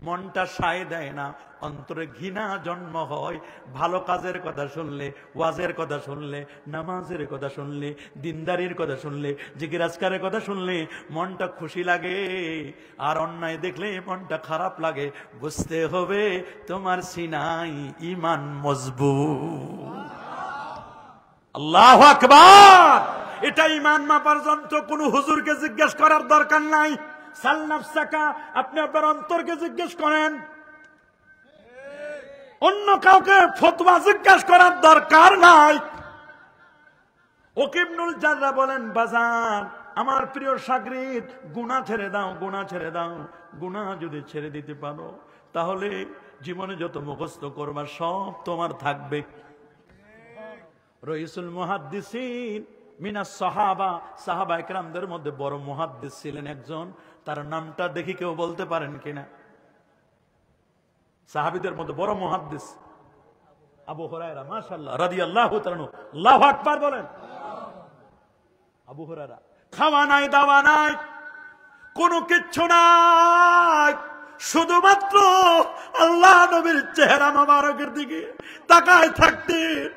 মনটা সায় দেয় না, অন্তরে ঘৃণা জন্ম হয়। ভালো কাজের কথা শুনলে, ওয়াজের কথা শুনলে, নামাজের কথা শুনলে, দিনদারির কথা শুনলে, জিকিরাজকারের কথা শুনলে মনটা খুশি লাগে। আর অন্যায় দেখলে মনটা খারাপ লাগে। বুঝতে হবে তোমার সিনাই ঈমান মজবুত। আল্লাহু আকবার। এটা ঈমান মাপার যন্ত্র, কোন হুজুরকে জিজ্ঞেস করার দরকার নাই। সাল নাফসাকা, আপনি আপনার অন্তরকে জিজ্ঞেস করেন, অন্য কাউকে ফতোয়া জিজ্ঞেস করার দরকার নাই। ওয়াকি ইবনুল জাররাহ বলেন, বাজার আমার প্রিয় শাগরিদ, গুনাহ ছেড়ে দাও, গুনাহ ছেড়ে দাও। গুনাহ যদি ছেড়ে দিতে পারো তাহলে জীবনে যত মুখস্থ করবা সব তোমার থাকবে। রাইসুল মুহাদ্দিসিন মিনাস সাহাবা, সাহাবায়ে কেরামদের মধ্যে বড় মুহাদ্দিস ছিলেন একজন, তার নামটা দেখি কেউ বলতে পারেন কিনা? সাহাবীদের মধ্যে বড় মুহাদ্দিস আবু হুরায়রা, মাশাআল্লাহ, রাদিয়াল্লাহু তাআলা আনহু। আল্লাহু আকবার বলেন। আবু হুরায়রা, খাওয়া নাই, দাওয়া নাই, কোনো কিচ্ছু নাই, শুধুমাত্র আল্লাহ নবীর চেহারা মোবারকের দিকে তাকায় থাকতেন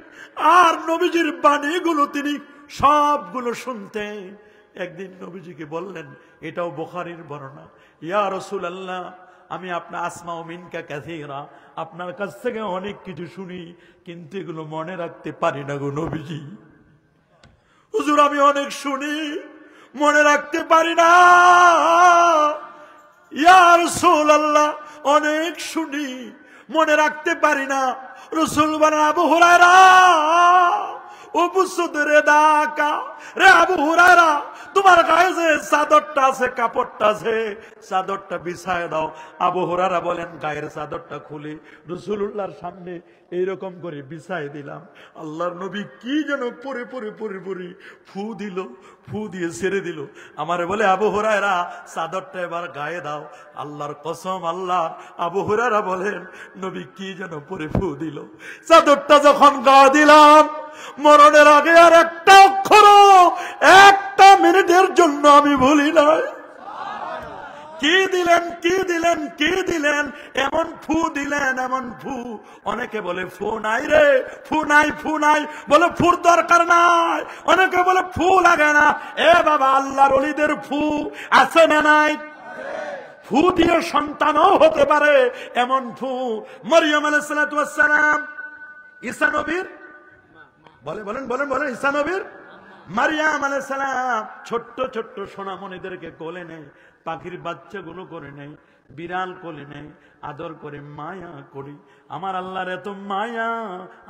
আর নবীজির বাণীগুলো তিনি সবগুলো শুনতে একদিন নবীজিকে বললেন, এটাও বুখারীর বর্ণনা, ইয়া রাসূলুল্লাহ, আমি আপনার আসমা ও মিনকা কাসীরা, আপনার কাছ থেকে অনেক কিছু শুনি, কিন্তু এগুলো মনে রাখতে পারি না গো নবীজি। হুজুর আমি অনেক শুনি, মনে রাখতে পারি না। ইয়া রাসূলুল্লাহ, অনেক শুনি, মনে রাখতে পারি না। রাসূল বলেন, আবু হুরায়রা, রে আবু হুরায়রা, তোমার গায়ে যে চাদরটা আছে, কাপড়টা আছে, চাদরটা বিছায় দাও। আবু হুরায়রা বলেন, গায়ের চাদরটা খুলে রাসূলুল্লাহর সামনে এইরকম করে বিছায় দিলাম। আল্লাহর নবী কি যেন পরে পরে পরে পরে ফু দিল, ফু দিয়ে ছেড়ে দিল। আমারে বলে, আবু হুরায়রা, চাদরটা এবার গায়ে দাও। আল্লাহর কসম, আল্লাহ, আবু হুরায়রা বলেন, নবী কি যেন পরে ফু দিল। চাদরটা যখন গায়ে দিলাম, মরণের আগে আর একটা অক্ষর, একটা মিনিটের জন্য আমি ভুলি নাই। কি দিলেন, কি দিলেন, কি দিলেন, এমন ফু দিলেন, এমন ফু। অনেকে বলে ফু নাই রে, ফু নাই, ফু নাই, বলে ফুর দরকার নাই। অনেকে বলে ফু লাগে না। এ বাবা, আল্লাহর ওলিদের ফু আছে না নাই? ফু দিয়ে সন্তানও হতে পারে, এমন ফু। মরিয়ম আলাইহিস সালাম, ঈসা নবীর, বলেন বলেন বলেন বলেন, ঈসা নবীর মারিয়াম আলাইহিস সালাম ছোট্ট ছোট্ট সোনামণিদেরকে কোলে নেয়, পাখির বাচ্চাগুলো করে নেয়, বিড়াল কোলে নেয়, আদর করে মায়া করি। আমার আল্লাহর এত মায়া,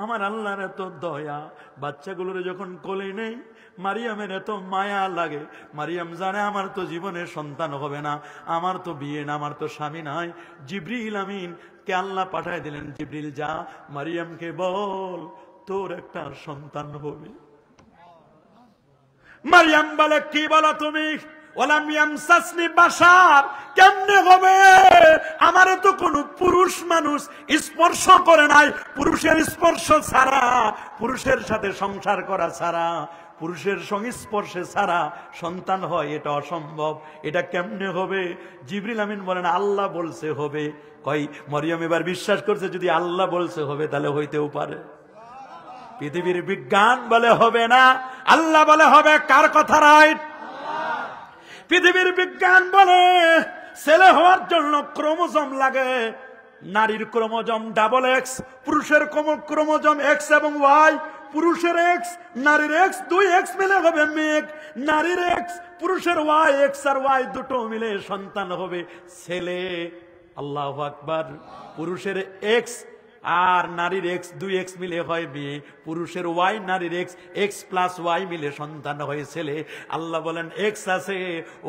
আমার আল্লাহর এত দয়া। বাচ্চাগুলোর যখন কোলে নেই, মারিয়ামের এত মায়া লাগে। মারিয়াম জানে, আমার তো জীবনে সন্তান হবে না, আমার তো বিয়ে না, আমার তো স্বামী নাই। জিবরিল আমিন কে আল্লাহ পাঠায় দিলেন, জিবরিল যা, মারিয়ামকে বল তোর একটা সন্তান হবে। মারিয়াম বলে, কি বলো তুমি? ওয়ালাম ইয়ামসাসনি বাশার, কেমনে হবে? আমারে তো কোনো পুরুষ মানুষ স্পর্শ করে নাই। পুরুষের স্পর্শ ছাড়া, পুরুষের সাথে সংসার করা ছাড়া, পুরুষের সংস্পর্শে ছাড়া সন্তান হয়, এটা অসম্ভব। এটা কেমনে হবে? জিবরিল আমিন বলেন, আল্লাহ বলছে হবে। কই মরিয়ম এবার বিশ্বাস করছে, যদি আল্লাহ বলছে হবে তাহলে হইতেও পারে। পৃথিবীর বিজ্ঞান বলে হবে না, আল্লাহ বলে হবে। কার কথা রাইট? পৃথিবীর বিজ্ঞান বলে ছেলে হওয়ার জন্য ক্রোমোজোম লাগে। নারীর ক্রোমোজোম ডাবল এক্স, পুরুষের ক্রোমোজোম এক্স এবং ওয়াই। পুরুষের এক্স, নারীর এক্স, 2 এক্স মিলে হবে মেঘ। নারীর এক্স, পুরুষের ওয়াই, এক্স আর ওয়াই দুটো মিলে সন্তান হবে ছেলে। আল্লাহু আকবার। পুরুষের এক্স আর নারীর এক্স, 2 এক্স মিলে হয় মেয়ে। পুরুষের ওয়াই, নারীর এক্স, এক্স প্লাস ওয়াই মিলে সন্তান হয় ছেলে। আল্লাহ বলেন, এক্স আছে,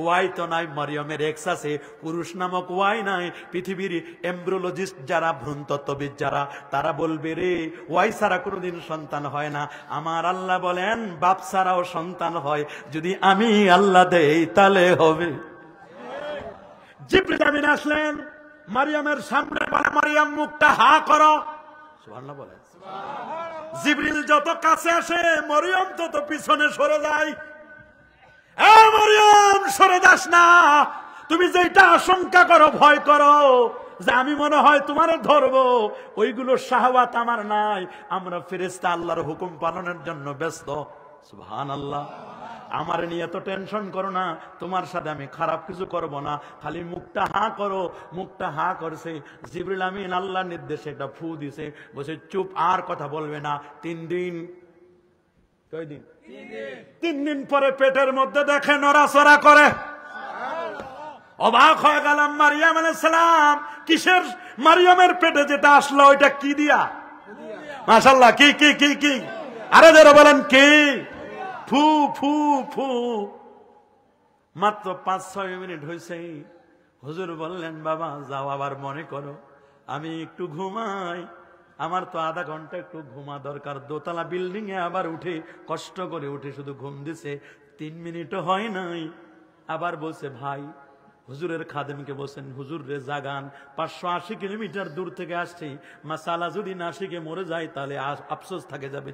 ওয়াই তো নাই। মরিয়মের এক্স আছে, পুরুষ নামক ওয়াই নাই। পৃথিবীর এমব্রিওলজিস্ট যারা, ভ্রূণতত্ত্ববিদ যারা, তারা বলবে রে, ওয়াই ছাড়া কোনোদিন সন্তান হয় না। আমার আল্লাহ বলেন, বাপ ছাড়াও সন্তান হয়, যদি আমি আল্লাহ দেই তাহলে হবে। জিবরিল আমিন আসলেন মারিয়ামের সামনে, বলে, মারিয়াম মুখটা হা করো। সুবহানাল্লাহ বলে। জিবরিল যত কাছে আসে, মরিয়ম তত পিছনে সরে যায়। এ মরিয়ম, সরে যাস না। তুমি যেটা আশঙ্কা করো, ভয় করো যে আমি মনে হয় তোমারে ধরবো, ওইগুলো শাহওয়াত আমার নাই। আমরা ফেরেশতা, আল্লাহর হুকুম পালনের জন্য ব্যস্ত। সুবহানাল্লাহ। আমার নিয়ে এত টেনশন করো না, তোমার সাথে আমি খারাপ কিছু করব না, খালি মুখটা হা করো। মুখটা হা করছে। জিবরিল আমিন আল্লাহর নির্দেশে একটা ফু দিছে, বসে চুপ, আর কথা বলবে না। 3 দিন, কয় দিন? 3 দিন পরে পেটের মধ্যে দেখে নড়াচড়া করে। অবাক হয়ে গেলাম। মারিয়াম আলাইহিস সালাম, কিসের? মারিয়ামের পেটে যেটা আসলো ওইটা কি দিয়া? মাশাআল্লাহ। কি কি কি কি? আরে যারা বলেন কি? ফু ফু ফু। মাত্র 5-6 মিনিট হয়েছে। হুজুর বললেন, বাবা যাও, আবার মনে করো, আমি একটু ঘুমাই। আমার তো আধা ঘন্টা একটু ঘুমা দরকার। দোতলা বিল্ডিং এ আবার উঠে, কষ্ট করে উঠে শুধু ঘুম দিছে, 3 মিনিটও হয় নাই। আবার বলছে, ভাই, হুজুরের খাদেমকে বলছেন, হুজুর রে জাগান, 580 কিলোমিটার দূর থেকে আসছি, মাসালা যদি না শিখে মরে যায় তাহলে আফসোস থাকে যাবে।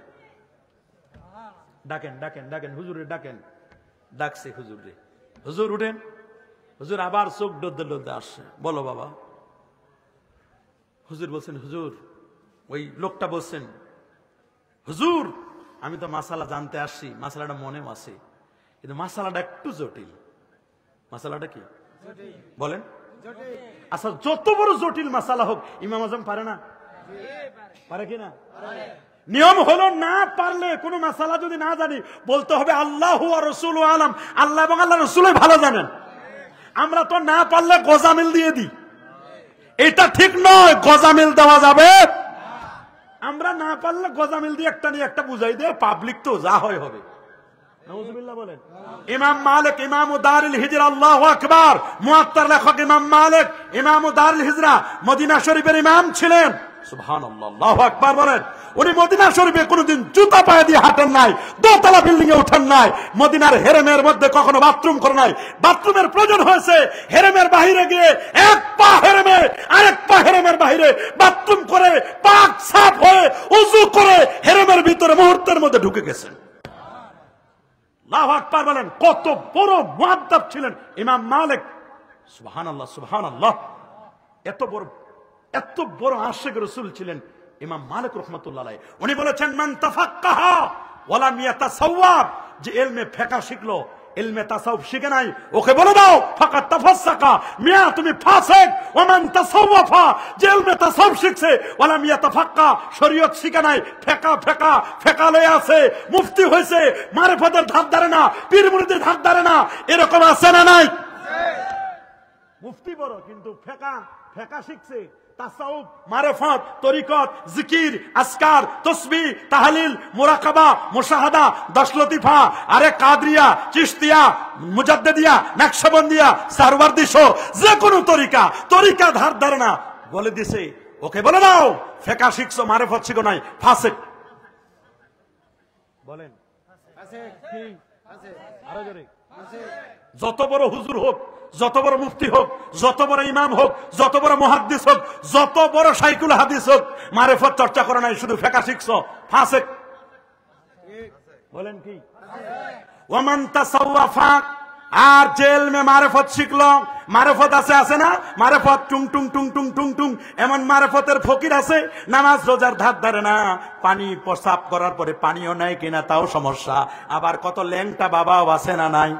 ডাকেন ডাকেন ডাকেন, হুজুরে ডাকেন। ডাকছে হুজুর রে, হুজুর উঠেন। হুজুর আবার চোখ ডলতে ডলতে আসছে, বলো বাবা। হুজুর বলছেন, হুজুর, ওই লোকটা বলছেন, হুজুর আমি তো মাসালা জানতে আসছি, মাসালাটা মনেও আছে, কিন্তু মাসালাটা একটু জটিল। মাসালাটা কি বলেন? আচ্ছা, যত বড় জটিল মাসালা হোক ইমাম আজম পারে না? পারে কি না? নিয়ম হলো না পারলে কোন মাসালা যদি না জানি বলতে হবে আল্লাহু ওয়া রাসূলু আলাম, আল্লাহ এবং আল্লাহর রাসূলই ভালো জানেন। আমরা তো না পারলে গজামিল দিয়ে দিই, এটা ঠিক নয়। গজামিল দেওয়া যাবে, আমরা না পারলে গজামিল দিয়ে একটা নিয়ে একটা বুঝাই দিয়ে পাবলিক তো যা হয় হবে। নাউজুবিল্লাহ বলেন। ইমাম মালিক ইমাম দারুল হিজরা, আল্লাহু আকবার, মুয়াত্তার লেখক ইমাম মালিক ইমাম দারুল হিজরা মদিনা শরীফের ইমাম ছিলেন। সুবহানাল্লাহ, আল্লাহু আকবার বলেন। উনি মদিনা শরীফে কোনোদিন জুতা পায়ে দিয়ে হাঁটেন নাই, দোতলা বিল্ডিং এ উঠেন নাই, মদিনার হেরেমের মধ্যে কখনো বাথরুম করে নাই। বাথরুমের প্রয়োজন হয়েছে হেরেমের বাহিরে গিয়ে এক পা হেরেমে আরেক পা হেরেমের বাহিরে বাথরুম করে পাক সাফ হয়ে ওযু করে হেরেমের ভিতরে মুহূর্তের মধ্যে ঢুকে গেছেন। আল্লাহু আকবার বলেন। কত বড় মুআদ্দাব ছিলেন ইমাম মালিক। সুবহানাল্লাহ, সুবহানাল্লাহ। এত বড় আশিক রাসূল ছিলেন ইমাম মালিক রাহমাতুল্লাহ আলাইহি। উনি বলেছেন মান তাফাক্কাহা ওয়া লাম ইয়াতাসাওয়াব, যে ইলমে ফিকহ শিখলো ইলমে তাসাউফ শিখে নাই, ওকে বলে দাও ফাকাত তাফাসসাকা, মিয়া তুমি ফাসিক। ওয়া মান তাসাওয়াফা, যে ইলমে তাসাউফ শিখছে ওয়া লাম ইয়াতাফাক্কা, শরীয়ত শিখে নাই, ফিকহ লয়ে আছে, মুফতি হইছে, মারিফতের ধার ধারে না, পীর মুরিদের ধার ধারে না, এরকম আছে না নাই? মুফতি বড় কিন্তু ফিকহ শিখছে, তাসাউফ, মারিফত, তরিকত, জিকির, আজকার, তাসবিহ, তাহলিল, মুরাকাবা, মুশাহাদা, 10 লতিফা, আরে কাদরিয়া, চিশতিয়া, মুজাদ্দিদিয়া, নকশবন্দিয়া, সারওয়ার্দি শো, যে কোনো তরিকা ধার ধারে না, বলে দিছে ওকে বলে দাও ফিকহ শিখছো মারিফত শিখো নাই, ফাসিক। বলেন ফাসিক কি? আরো জোরে। যত বড় হুজুর হোক, যত বড় মুফতি হোক, যত বড় ইমাম হোক, যত বড় মুহাদ্দিস হোক, যত বড় শাইখুল হাদিস হোক, মারিফত চর্চা করে নাই, শুধু ফিকহ শিখছো, ফাসিক। বলেন কি? ওয়ামান তাসাওয়াফা, আর জেল মে মারিফত শিখলো, মারিফত আছে না, মারিফত টুং টুং টুং টুং টুং টুং, এমন মারিফতের ফকির আছে নামাজ রোজার ধার ধারে না, পানি প্রসাব করার পরে পানিও নাই কিনা তাও সমস্যা। আবার কত ল্যাংটা বাবাও আছে না নাই?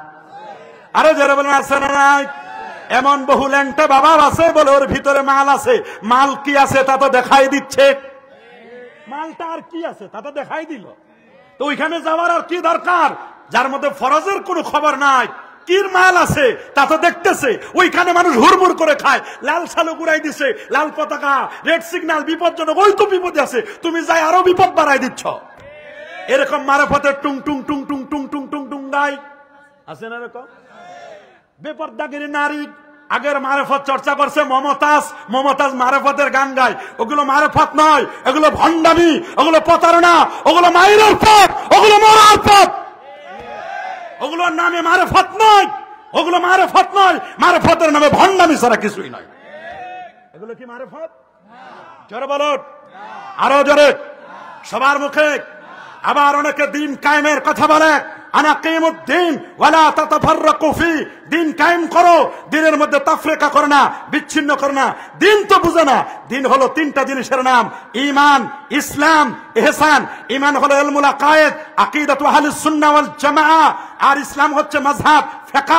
আরো যারা বলেন আছে না নাই? এমন বহু ল্যাংটা বাবাও আছে বলে ওর ভিতরে মাল আছে। মাল কি আছে তা তো দেখাই দিচ্ছে, মালটা আর কি আছে তা তো দেখাই দিল। তো ওইখানে যাওয়ার আর কি দরকার? যার মধ্যে ফরজের কোনো খবর নাই, কির মাল আছে তা তো দেখতেছে। ওইখানে মানুষ হুড়মুড় করে খায়, লাল সালু গুড়াই দিছে, লাল পতাকা, রেড সিগন্যাল, বিপজ্জনক, ওই তো বিপদে আছে, তুমি যাই আরো বিপদ বাড়াই দিচ্ছ। এরকম মারিফতের টুং টুং টুং টুং টুং টুং টুং টুং গাই আছে না? এরকম বেপরদাগিরি নারী আগের মারিফত চর্চা করছে, মমতাজ মারিফতের গান গায়, ওগুলো মারিফত নয়, এগুলো ভণ্ডামি, ওগুলো প্রতারণা, ওগুলো মাইরের পথ, ওগুলো মরার পথ, ওগুলোর নামে মারিফত নয়, ওগুলো মারিফত নয়, মারিফতের নামে ভণ্ডামি ছাড়া কিছুই নয়। এগুলো কি মারিফত? জোরে বলো, আরো জোরে, সবার মুখে। আবার অনেকে দিন কায়েমের কথা বলে, আনা কিমুদ্দিন ওয়ালা তাতাফাররাকু ফি, দিন কায়েম করো, দিনের মধ্যে তাফরিকা করো না, বিচ্ছিন্ন করো না। দিন তো বুঝে না, দিন হলো 3টা জিনিসের নাম, ঈমান, ইসলাম, ইহসান। ঈমান হলো ইলমুল আকায়েদ, আকীদাতু আহলুস সুন্নাহ ওয়াল জামাআ, আর ইসলাম হচ্ছে মাযহাব, ফিকহ,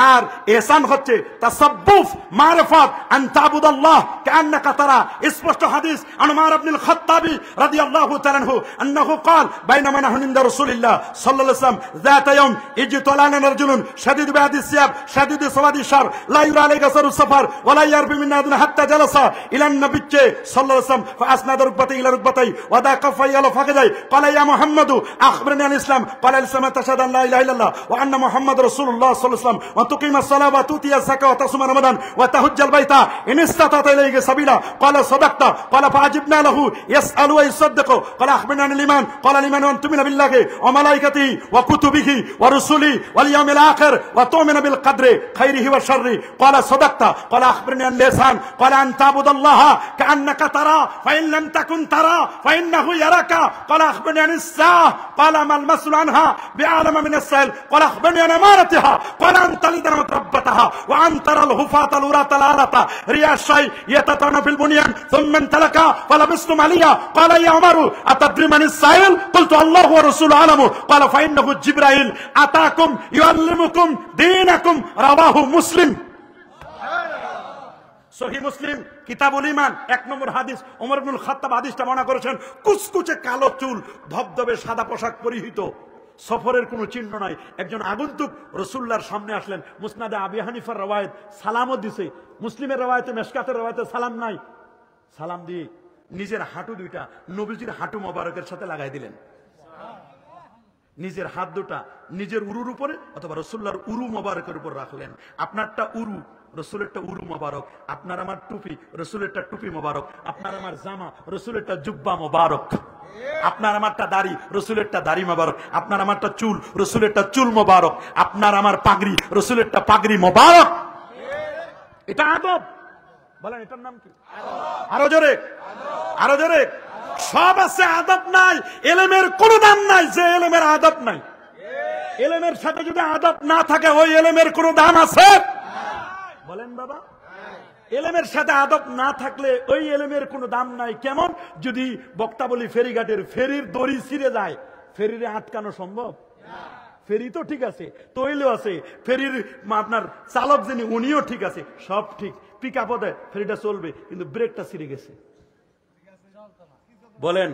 আর ইহসান হচ্ছে তাসাব্বুফ, মারিফত, আন তা'বুদাল্লাহ কান্নাকা তারা। স্পষ্ট হাদিস আন উমর ইবনে খাত্তাবী রাদিয়াল্লাহু তাআলা আনহু আন্নাহু قال بينما نحن عند رسول الله صلى الله عليه وسلم ذات يوم اجتلعنا رجل شديد بياض الثياب شديد سواد الشعر لا يرى عليه اثر السفر ولا يربي منا حتى جلس الى النبي صلى الله عليه وسلم فاسند ركبتيه الى ركبتيه وضع كفيه على فخذيه قال يا محمد اخبرني عن الاسلام قال الاسلام تشهد ان لا اله الا الله وان محمد رسول الله صلى الله عليه وسلم وتقيم الصلاه وتؤتي الزكاه وتصوم رمضان وتحج البيت ان استطعت اليه سبيلا قال صدقت قال فعجبنا له يسال ويصدق قال اخبرني عن الايمان قال الايمان ان تؤمن بالله وملائكته وكتبه ورسله واليوم الاخر وتؤمن بالقدر خيره وشره قال صدقت قال اخبرني عن الاحسان قال ان تعبد الله كانك ترى فان لم تكن ترى বালা ফাইন্নাহু ইয়ারাকা ক্বালা আখবিরনি আনিস সাআহ ক্বালা মাল মাসউল আনহা বিআলামা মিনাস সাইল ক্বালা আখবিরনি আন আমারাতিহা ক্বালা আনতা লিদান রাব্বাতাহা ওয়া আনতারাল হুফাতাল উরাতাল আলাতা রিয়াশাই ইয়াতাতানা ফিল বুনিয়ান সুম্মা তালাকা ফালাবিসতুম আলিয়া ক্বালা ইয়া উমারু আতাদরি মানিস সাইল কুলতু আল্লাহু ওয়া রাসূলুহু আলামু ক্বালা ফাইন্নাহু জিবরাইল আতাকুম ইউআল্লিমুকুম দীনাকুম রাওয়াহু মুসলিম। সহিহ মুসলিম কিতাবুল ঈমান 1 নম্বর হাদিস। ওমর ইবনুল খাত্তাব হাদিসটা বর্ণনা করেছেন। কুচকুচে কালো চুল, ধবধবে সাদা পোশাক পরিহিত, সফরের কোনো চিহ্ন নাই। একজন আগন্তুক রাসূলুল্লাহর সামনে আসলেন। মুসনাদে আবি হানিফার রওয়ায়াত সালামও দিছে, মুসলিমের রওয়ায়াতে, মেশকাতের রওয়ায়াতে সালাম নাই। সালাম দিয়ে নিজের হাঁটু দুইটা নবীজির হাঁটু মোবারকের সাথে লাগাই দিলেন। নিজের হাত দুটা নিজের উরুর উপরে অথবা রাসূলুল্লাহর উরু মোবারকের উপর রাখলেন। আপনারটা উরু, রাসূলেরটা উরু মোবারক। আপনার আমার টুপি, রাসূলেরটা টুপি মোবারক। আপনার আমার জামা, রাসূলেরটা জুব্বা মোবারক। আপনার আমারটা দাড়ি, রাসূলেরটা দাড়ি মোবারক। আপনার আমারটা চুল, রাসূলেরটা চুল মোবারক। আপনার আমার পাগড়ি, রাসূলেরটা পাগড়ি মোবারক। এটা আদব। বলেন এটার নাম কি? আরো জোরে, আরো জোরে। সব আছে, আদব নাই। এলেমের কোনো দাম নাই যে এলেমের আদব নাই। এলেমের সাথে যদি আদব না থাকে ওই এলেমের কোনো দাম আছে? বলেন বাবা। এলেমের সাথে আদব না থাকলে ওই এলেমের কোনো দাম নাই। কেমন? যদি বক্তা বলি ফেরিঘাটের ফেরির দড়ি ছিঁড়ে যায়, ফেরিরে আটকানো সম্ভব? ফেরি তো ঠিক আছে, তৈলও আছে, ফেরির আপনার চালক যিনি উনিও ঠিক আছে, সব ঠিক, পিক আপও দেয়, ফেরিটা চলবে, কিন্তু ব্রেকটা ছিঁড়ে গেছে। বলেন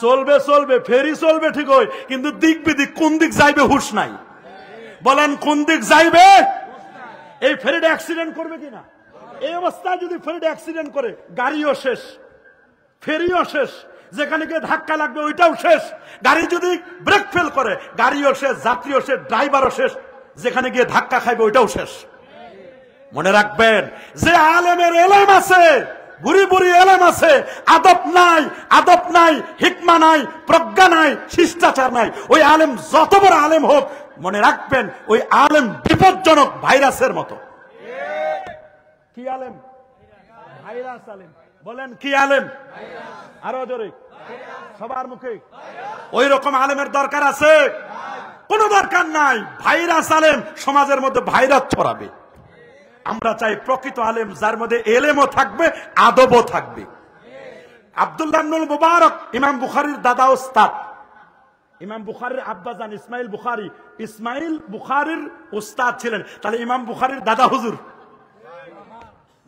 চলবে চলবে, ফেরি চলবে ঠিক হয়, কিন্তু দিক বিদিক কোন দিক যাইবে হুঁশ নাই। বলেন কোন দিক যাইবে? এই ফেরিটা অ্যাক্সিডেন্ট করবে কিনা? এই অবস্থায় যদি ফেরিটা অ্যাক্সিডেন্ট করে, গাড়িও শেষ, ফেরিও শেষ, যেখানে গিয়ে ধাক্কা লাগবে ওইটাও শেষ। গাড়ি যদি ব্রেক ফেল করে, গাড়িও শেষ, যাত্রীও শেষ, ড্রাইভারও শেষ, যেখানে গিয়ে ধাক্কা খাইবে ওইটাও শেষ। মনে রাখবেন, যে আলেমের এলেম আছে, বুড়ি বুড়ি এলেম আছে, আদব নাই, আদব নাই, হিকমা নাই, প্রজ্ঞা নাই, শিষ্টাচার নাই, ওই আলেম যত বড় আলেম হোক, মনে রাখবেন ওই আলেম বিপজ্জনক ভাইরাসের মতো। কি আলেম? ভাইরাস আলেম। বলেন কি আলেম? আরো জোরে, সবার মুখে। ওই রকম আলেমের দরকার আছে? কোন দরকার নাই। ভাইরাস আলেম সমাজের মধ্যে ভাইরাস ছড়াবে। আমরা চাই প্রকৃত আলেম, যার মধ্যে এলেমও থাকবে, আদবও থাকবে। আব্দুল্লাহ ইবনুল মুবারক ইমাম বুখারীর দাদা ওস্তাদ। ইমাম বুখারীর আব্বাজান ইসমাইল বুখারী, ইসমাইল বুখারীর ওস্তাদ ছিলেন। তাহলে ইমাম বুখারীর দাদা হুজুর।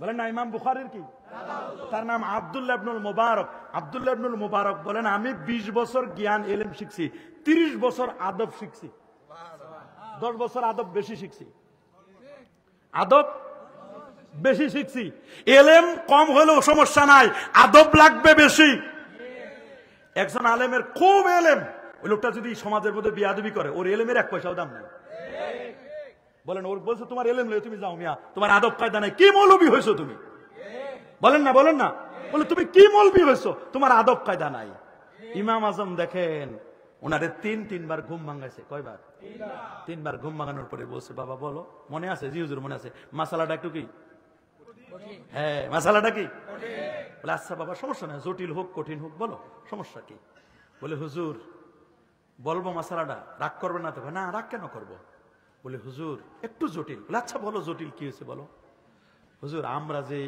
বলেন না ইমাম বুখারীর কি? তার নাম আব্দুল্লাহ ইবনুল মুবারক। আব্দুল্লাহ ইবনুল মুবারক বলেন, আমি 20 বছর জ্ঞান এলেম শিখছি, 30 বছর আদব শিখছি, 10 বছর আদব বেশি শিখছি। আদব বেশি শিখছি। এলেম কম হলেও সমস্যা নাই, আদব লাগবে বেশি। একজন আলেমের খুব এলেম, ওই লোকটা যদি সমাজের মধ্যে বিয়াদবি করে, ওর এলেমের 1 পয়সাও দাম নেই। বলেন, ওর বলছে তোমার এলেম লয়ে তুমি যাও মিয়া, তোমার আদব কায়দা নাই, কি মৌলবি হয়েছো তুমি? বলেন না, বলেন না, বলে তুমি কি মৌলবি হয়েছো, তোমার আদব কায়দা নাই। ইমাম আজম দেখেন, ওনারে 3বার ঘুম ভাঙাইছে। কয়বার? 3বার ঘুম ভাঙানোর পরে বলছে, বাবা বলো। মনে আছে? জি হুজুর মনে আছে। মাসালাটা একটু কি? হ্যাঁ, মাসালাটা কি? বলে আচ্ছা বাবা, সমস্যা নাই, জটিল হোক কঠিন হোক বলো, সমস্যা কি? বলে হুজুর বলবো মাসালাটা, রাগ করবে না তো? না, রাগ কেন করবো? বলে হুজুর একটু জটিল। বলে আচ্ছা বলো, জটিল কি হয়েছে বলো। হুজুর আমরা যে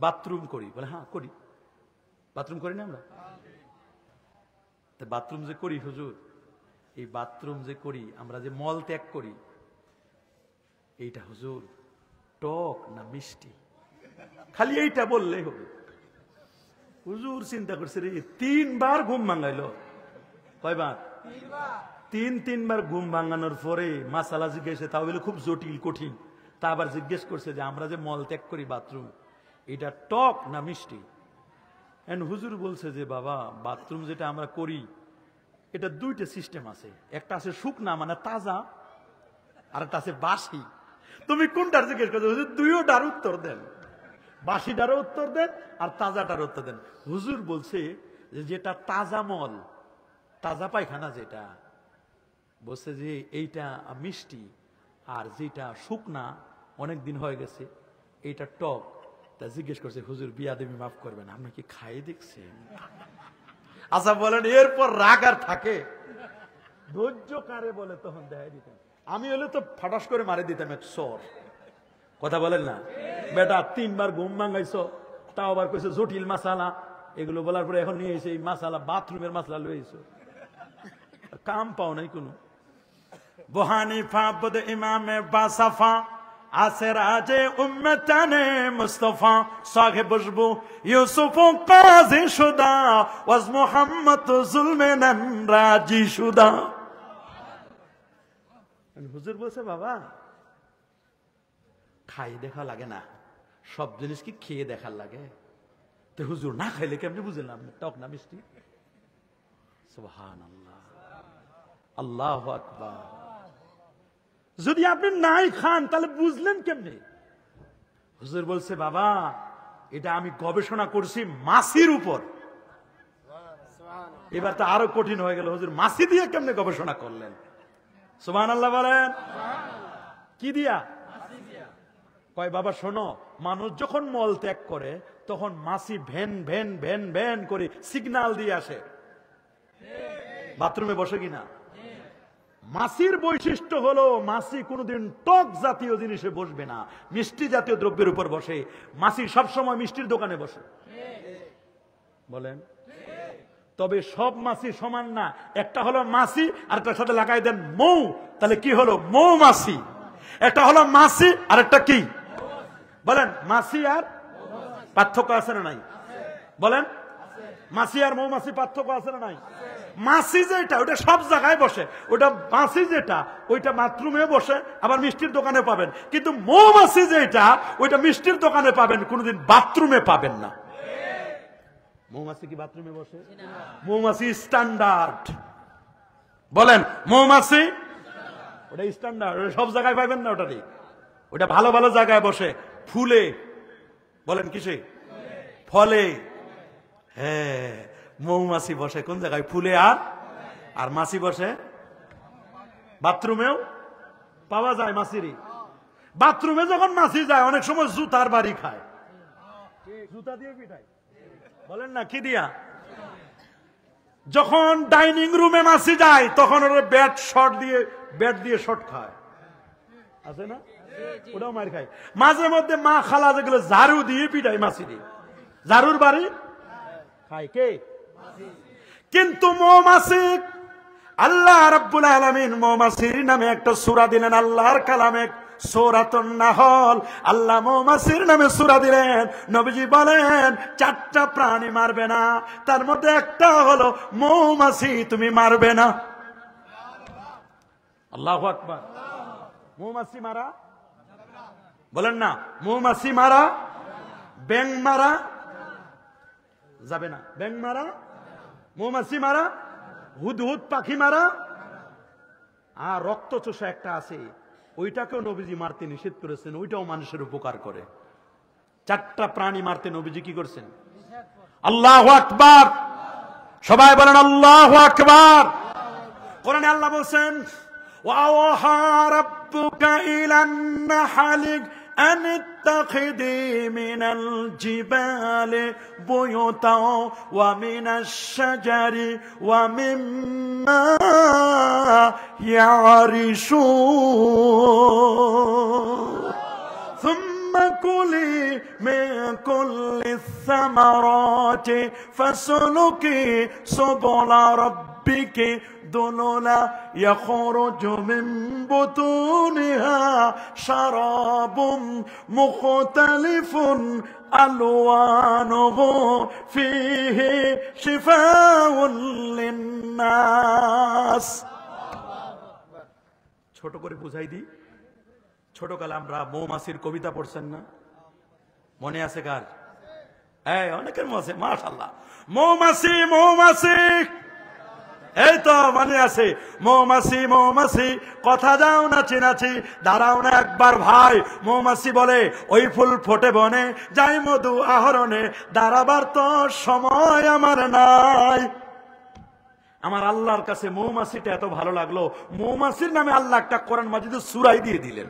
বাথরুম করি, বলে হ্যাঁ করি, বাথরুম করি না আমরা? বাথরুম যে করি হুজুর, এই বাথরুম যে করি, আমরা যে মল ত্যাগ করি, এইটা হুজুর টক না মিষ্টি? খালি এইটা বললেই হবে। হুজুর চিন্তা করছে রে, 3বার ঘুম ভাঙাইলো। কয়বার? 3বার ঘুম ভাঙানোর পরে মাসালা জিজ্ঞেস, তা বলে খুব জটিল কঠিন। তা আবার জিজ্ঞেস করছে যে আমরা যে মল ত্যাগ করি বাথরুম, এটা টক না মিষ্টি? হুজুর বলছে যে বাবা, বাথরুম যেটা আমরা করি, এটা 2টা সিস্টেম আছে। একটা আছে শুকনা মানে তাজা, আর একটা আছে বাসি। তুমি কোনটার জিজ্ঞেস করছো? হুজুর 2টার উত্তর দেন, বাসিটারও উত্তর দেন আর তাজাটার উত্তর দেন। হুজুর বলছে যে যেটা তাজা মল, তাজা পায়খানা যেটা, বলছে যে এইটা মিষ্টি, আর যেটা শুকনা অনেক দিন হয়ে গেছে এইটা টক। তা জিজ্ঞেস করছে, হুজুর বিয়াদবি মাফ করবেন, আপনি কি খাইয়ে দেখছেন? আচ্ছা বলেন, এরপর রাগ আর থাকে? ধৈর্য কারে বলে তখন দেখাই দিতেন। আমি হলে তো ফাটাস করে মারি দিতাম এক সর। কথা বলেন না? বেটা 3 বার ঘুম ভাঙাইছো, তাও আবার কইছো জটিল মাসালা। এগুলো বলার পরে এখন নিয়ে এসে এই মাসালা, বাথরুমের মাসালা লইছো, কাম পাও নাই কোনো। বুহানিফা বুদ ইমামে বাসাফা আসরাজে উম্মতানে মুস্তাফা সাহেব বুশবু ইউসুফ কাজী শুদা ওয়াজ মুহাম্মদ জুলমেনান রাজি শুদা। হুজুর বলছে, বাবা খাই দেখা লাগে না, সব জিনিস কি খেয়ে দেখার লাগে? তো হুজুর না খাইলে কেমনি বুঝলাম টক না মিষ্টি? সুবহানাল্লাহ, আল্লাহু আকবার। যদি আপনি নাই খান তাহলে বুঝলেন কেমনে? হুজুর বলছে, বাবা এটা আমি গবেষণা করছি মাছির উপর। এবার তো আরো কঠিন হয়ে গেল, হুজুর মাছি দিয়ে কেমনে গবেষণা করলেন? সুবহানাল্লাহ বলেন। কি দিয়া? কয়, বাবা শোনো, মানুষ যখন মল ত্যাগ করে তখন মাছি ভ্যান ভ্যান ভ্যান ভ্যান করে সিগন্যাল দিয়ে আসে বাথরুমে বসে কিনা। মাছির বৈশিষ্ট্য হলো মাছি কোনোদিন টক জাতীয় জিনিসে বসবে না, মিষ্টি জাতীয় দ্রব্যের উপর বসে। মাছি সবসময় মিষ্টির দোকানে বসে, বলেন। তবে সব মাছি সমান না। একটা হলো মাছি, আর একটা সাথে লাগাই দেন মৌ, তাহলে কি হলো? মৌমাছি। একটা হলো মাছি আর একটা কি? বলেন, মাছি আর পার্থক্য আছে না নাই? বলেন, মাছি আর মৌমাছি পার্থক্য আছে না নাই? মাছি যেটা ওটা সব জায়গায় বসে, ওটা মাছি যেটা ওইটা বাথরুমে বসে, আবার মিষ্টির দোকানে পাবেন। কিন্তু মৌমাছি যেটা ওইটা মিষ্টির দোকানে পাবেন, কোনোদিন বাথরুমে পাবেন না। মৌমাছি কি বাথরুমে বসে? মৌমাছি স্ট্যান্ডার্ড। বলেন, মৌমাছি ওটা স্ট্যান্ডার্ড, ওটা সব জায়গায় পাবেন না। ওটারই ওটা ভালো ভালো জায়গায় বসে, ফুলে। বলেন কিসে? ফলে। হ্যাঁ, মৌমাছি বসে কোন জায়গায়? ফুলে। আর মাছি বসে বাথরুমেও পাওয়া যায় মাছিরই। বাথরুমে যখন মাছি যায় অনেক সময় জুতার বাড়ি খায়, জুতা দিয়ে পিটায়। বলেন না, কি দিয়া? যখন ডাইনিং রুমে মাছি যায় তখন ওরা ব্যাট দিয়ে শট খায়, আছে না? ওটাও মার খায়। মাঝে মধ্যে মা খালা যেগুলো ঝাড়ু দিয়ে পিটায় মাছি দিয়ে, ঝাড়ুর বাড়ি খায় কে? কিন্তু মৌমাছি, আল্লাহ রাব্বুল আলামিন মৌমাছির নামে একটা সূরা দিলেন। আল্লাহর কালামে সূরাতুন নাহল, আল্লাহ মৌমাছির নামে সূরা দিলেন। নবীজি বলেন 4টা প্রাণী মারবে না, তার মধ্যে একটা হলো মৌমাছি, তুমি মারবে না। আল্লাহু আকবার। মৌমাছি মারা, বলেন না, মৌমাছি মারা, ব্যাঙ মারা যাবে না। ব্যাঙ মারা, মৌমাছি মারা, হুদহুদ পাখি মারা। আর রক্তচোষা একটা আছে, ওইটাকেও নবীজি মারতে নিষেধ করেছেন, ওইটাও মানুষের উপকার করে। 4টা প্রাণী মারতে নবীজি কি করছেন? আল্লাহু আকবার। সবাই বলেন আল্লাহু আকবার। কোরআনে আল্লাহ বলছেন, ওয়াওহা রাব্বুকা ইলান নাহলি أن اتخذي من الجبال بيوتا ومن الشجر ومما يعرشون ثم كلي من كل الثمرات فاسلكي سبل ربك ذللا يخرج من بطونها شراب مختلف ألوانه فيه شفاء للناس। ছোট করে বুঝাই দিই। ছোটকালে আমরা মৌমাছির কবিতা পড়ছেন না? মনে আছে কার? অনেকের মনে, মাশাআল্লাহ। মৌমাছি মৌমাছি, এই তো মনে আছে। মৌমাছি মৌমাছি কথা যাও নাচি নাচি, দাঁড়াও না একবার ভাই। মৌমাছি বলে ওই ফুল ফোটে বনে, যাই মধু আহরণে, দাঁড়াবার তো সময় আমার নাই। আমার আল্লাহর কাছে মৌমাছিটা এত ভালো লাগলো, মৌমাছির নামে আল্লাহ একটা কোরআন মাজিদে সূরাই দিয়ে দিলেন।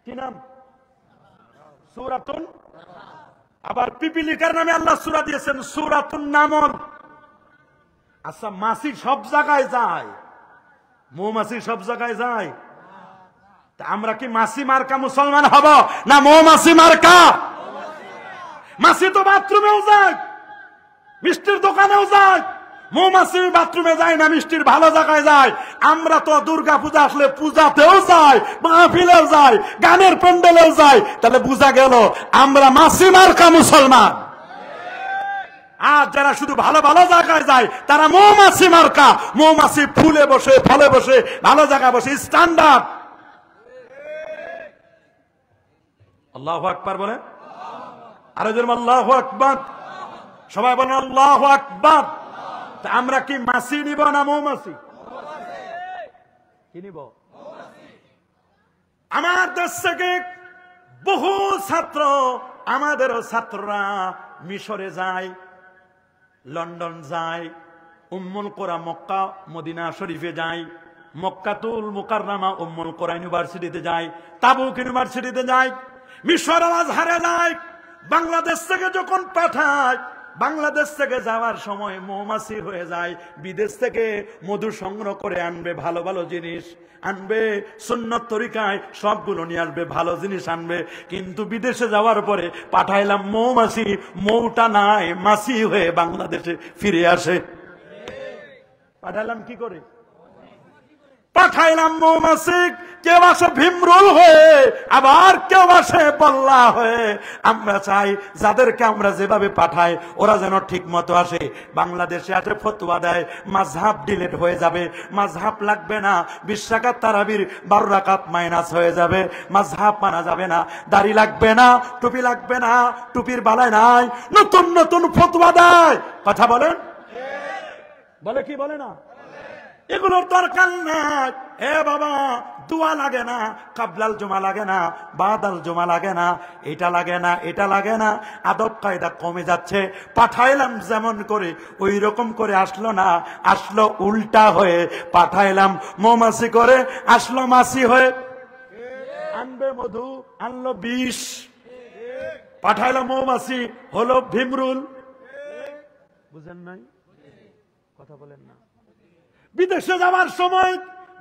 কি নাম? সূরাতুন। আবার পিপিলিকার নামে আল্লাহ সূরা দিয়েছেন সূরাতুন নামল। আচ্ছা, মাছি সব জায়গায় যায়, মৌমাছি সব জায়গায় যায়, তা আমরা কি মাছি মার্কা মুসলমান হব না মৌমাছি মার্কা? মাছি তো বাথরুমেও যায়, মিষ্টির দোকানেও যায়, মৌমাছি বাথরুমে যায় না, মিষ্টির ভালো জায়গায় যায়। আমরা তো দুর্গা পূজা আসলে পূজাতেও যাই, মাহফিলেও যাই, গানের প্যান্ডেলেও যাই। তাহলে বুঝা গেল আমরা মাছি মার্কা মুসলমান। আর যারা শুধু ভালো ভালো জায়গায় যায় তারা মৌমাছি মার্কা। মৌমাছি ফুলে বসে, ফলে বসে, ভালো জায়গায় বসে, স্ট্যান্ডার্ড। আল্লাহু আকবার বলে, আরো জোরে আল্লাহু আকবার। সবাই বলেন আল্লাহু আকবার। আমরা কি মাছি নিব না মৌমাছি? কি নিব? আমার দেশ থেকে বহু ছাত্র, আমাদেরও ছাত্ররা মিশরে যায়, লন্ডন যায়, উম্মুল কোরা মক্কা মদিনা শরীফে যায়, মক্কাতুল মুকাররমা উম্মুল কোরা ইউনিভার্সিটিতে যায়, তাবুক ইউনিভার্সিটিতে যায়, মিশর আল আজহারে যায়। বাংলাদেশ থেকে যখন পাঠায়, বাংলাদেশ থেকে যাওয়ার সময় মৌমাছি হয়ে যায়। বিদেশ থেকে মধু সংগ্রহ করে আনবে, ভালো ভালো জিনিস আনবে, সুন্নত তরিকায় সবগুলো নিয়ে আসবে, ভালো জিনিস আনবে। কিন্তু বিদেশে যাওয়ার পরে পাঠাইলাম মৌমাছি, মৌটা নাই, মাছি হয়ে বাংলাদেশে ফিরে আসে। পাঠাইলাম কি করে? পাঠাইলাম মৌমাছি, কেউ আসে ভীমরুল হয়ে, আবার কেউ আসে বল্লা হয়ে। আমরা চাই যাদেরকে আমরা যেভাবে পাঠাই ওরা যেন ঠিক মতো আসে। বাংলাদেশে আসে ফতোয়া দেয় মাযহাব ডিলিট হয়ে যাবে, মাযহাব লাগবে না, 20 রাকাত তারাবির 12 রাকাত মাইনাস হয়ে যাবে, মাযহাব মানা যাবে না, দাড়ি লাগবে না, টুপি লাগবে না, টুপির বালাই নাই, নতুন নতুন ফতোয়া দেয়। কথা বলেন, বলে কি বলে না? এগুলোর দরকার নাই। এ বাবা, দোয়া লাগে না, কাবলাল জমা লাগে না, বাদাল জমা লাগে না, এটা লাগে না, এটা লাগে না। আদব কায়দা কমে যাচ্ছে। পাঠাইলাম যেমন করে ওই রকম করে আসলো না, আসলো উল্টা হয়ে। পাঠাইলাম মৌমাছি করে, আসলো মাছি হয়ে। আনবে মধু, আনলো বিষ। পাঠাইলাম মৌমাছি, হলো ভীমরুল। বুঝেন নাই? কথা বলেন না। বিদেশে যাওয়ার সময়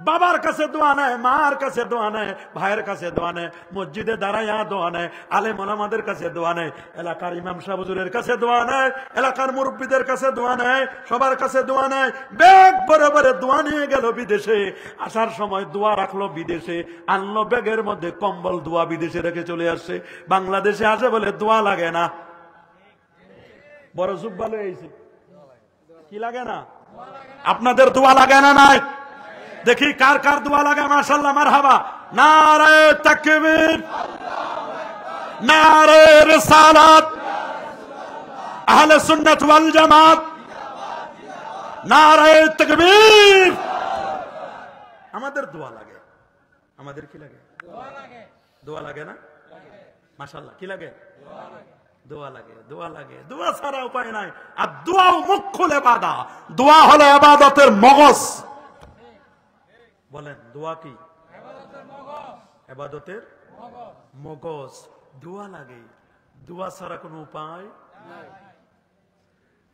বাবার কাছে দোয়া নেয়, মার কাছে দোয়া নেয়, ভাইয়ের কাছে দোয়া নেয়, মসজিদে দাঁড়াইয়া দোয়া নেয়, আলেম ওলামাদের কাছে দোয়া নেয়, এলাকার ইমাম সাহেব হুজুরের কাছে দোয়া নেয়, এলাকার মুরব্বীদের কাছে দোয়া নেয়, সবার কাছে দোয়া নেয়। ব্যাগ ভরে ভরে দোয়া নিয়ে গেল বিদেশে। আসার সময় দোয়া রাখলো বিদেশে, আনলো ব্যাগের মধ্যে কম্বল, দোয়া বিদেশে রেখে চলে আসছে। বাংলাদেশে আসে বলে দোয়া লাগে না। বড় যুগ ভালো হয়েছে, কি লাগে না? আপনাদের দোয়া লাগে না? নাই, দেখি কার কার দোয়া লাগে। মাশাআল্লাহ, মারহাবা। নারে তাকবীর, নারে রিসালাত, আহলে সুন্নাত ওয়াল জামাত, নারে তাকবীর। আমাদের দোয়া লাগে। আমাদের কি লাগে? দোয়া লাগে না? মাশাআল্লাহ, কি লাগে? দোয়া লাগে, দোয়া লাগে। দোয়া ছাড়া উপায় নাই। আর দোয়াও মুখ্যুল ইবাদত। দোয়া হলো ইবাদতের মগজ। বলেন, দোয়া কি? ইবাদতের মগজ। দোয়া লাগে, দোয়া ছাড়া কোনো উপায় নাই।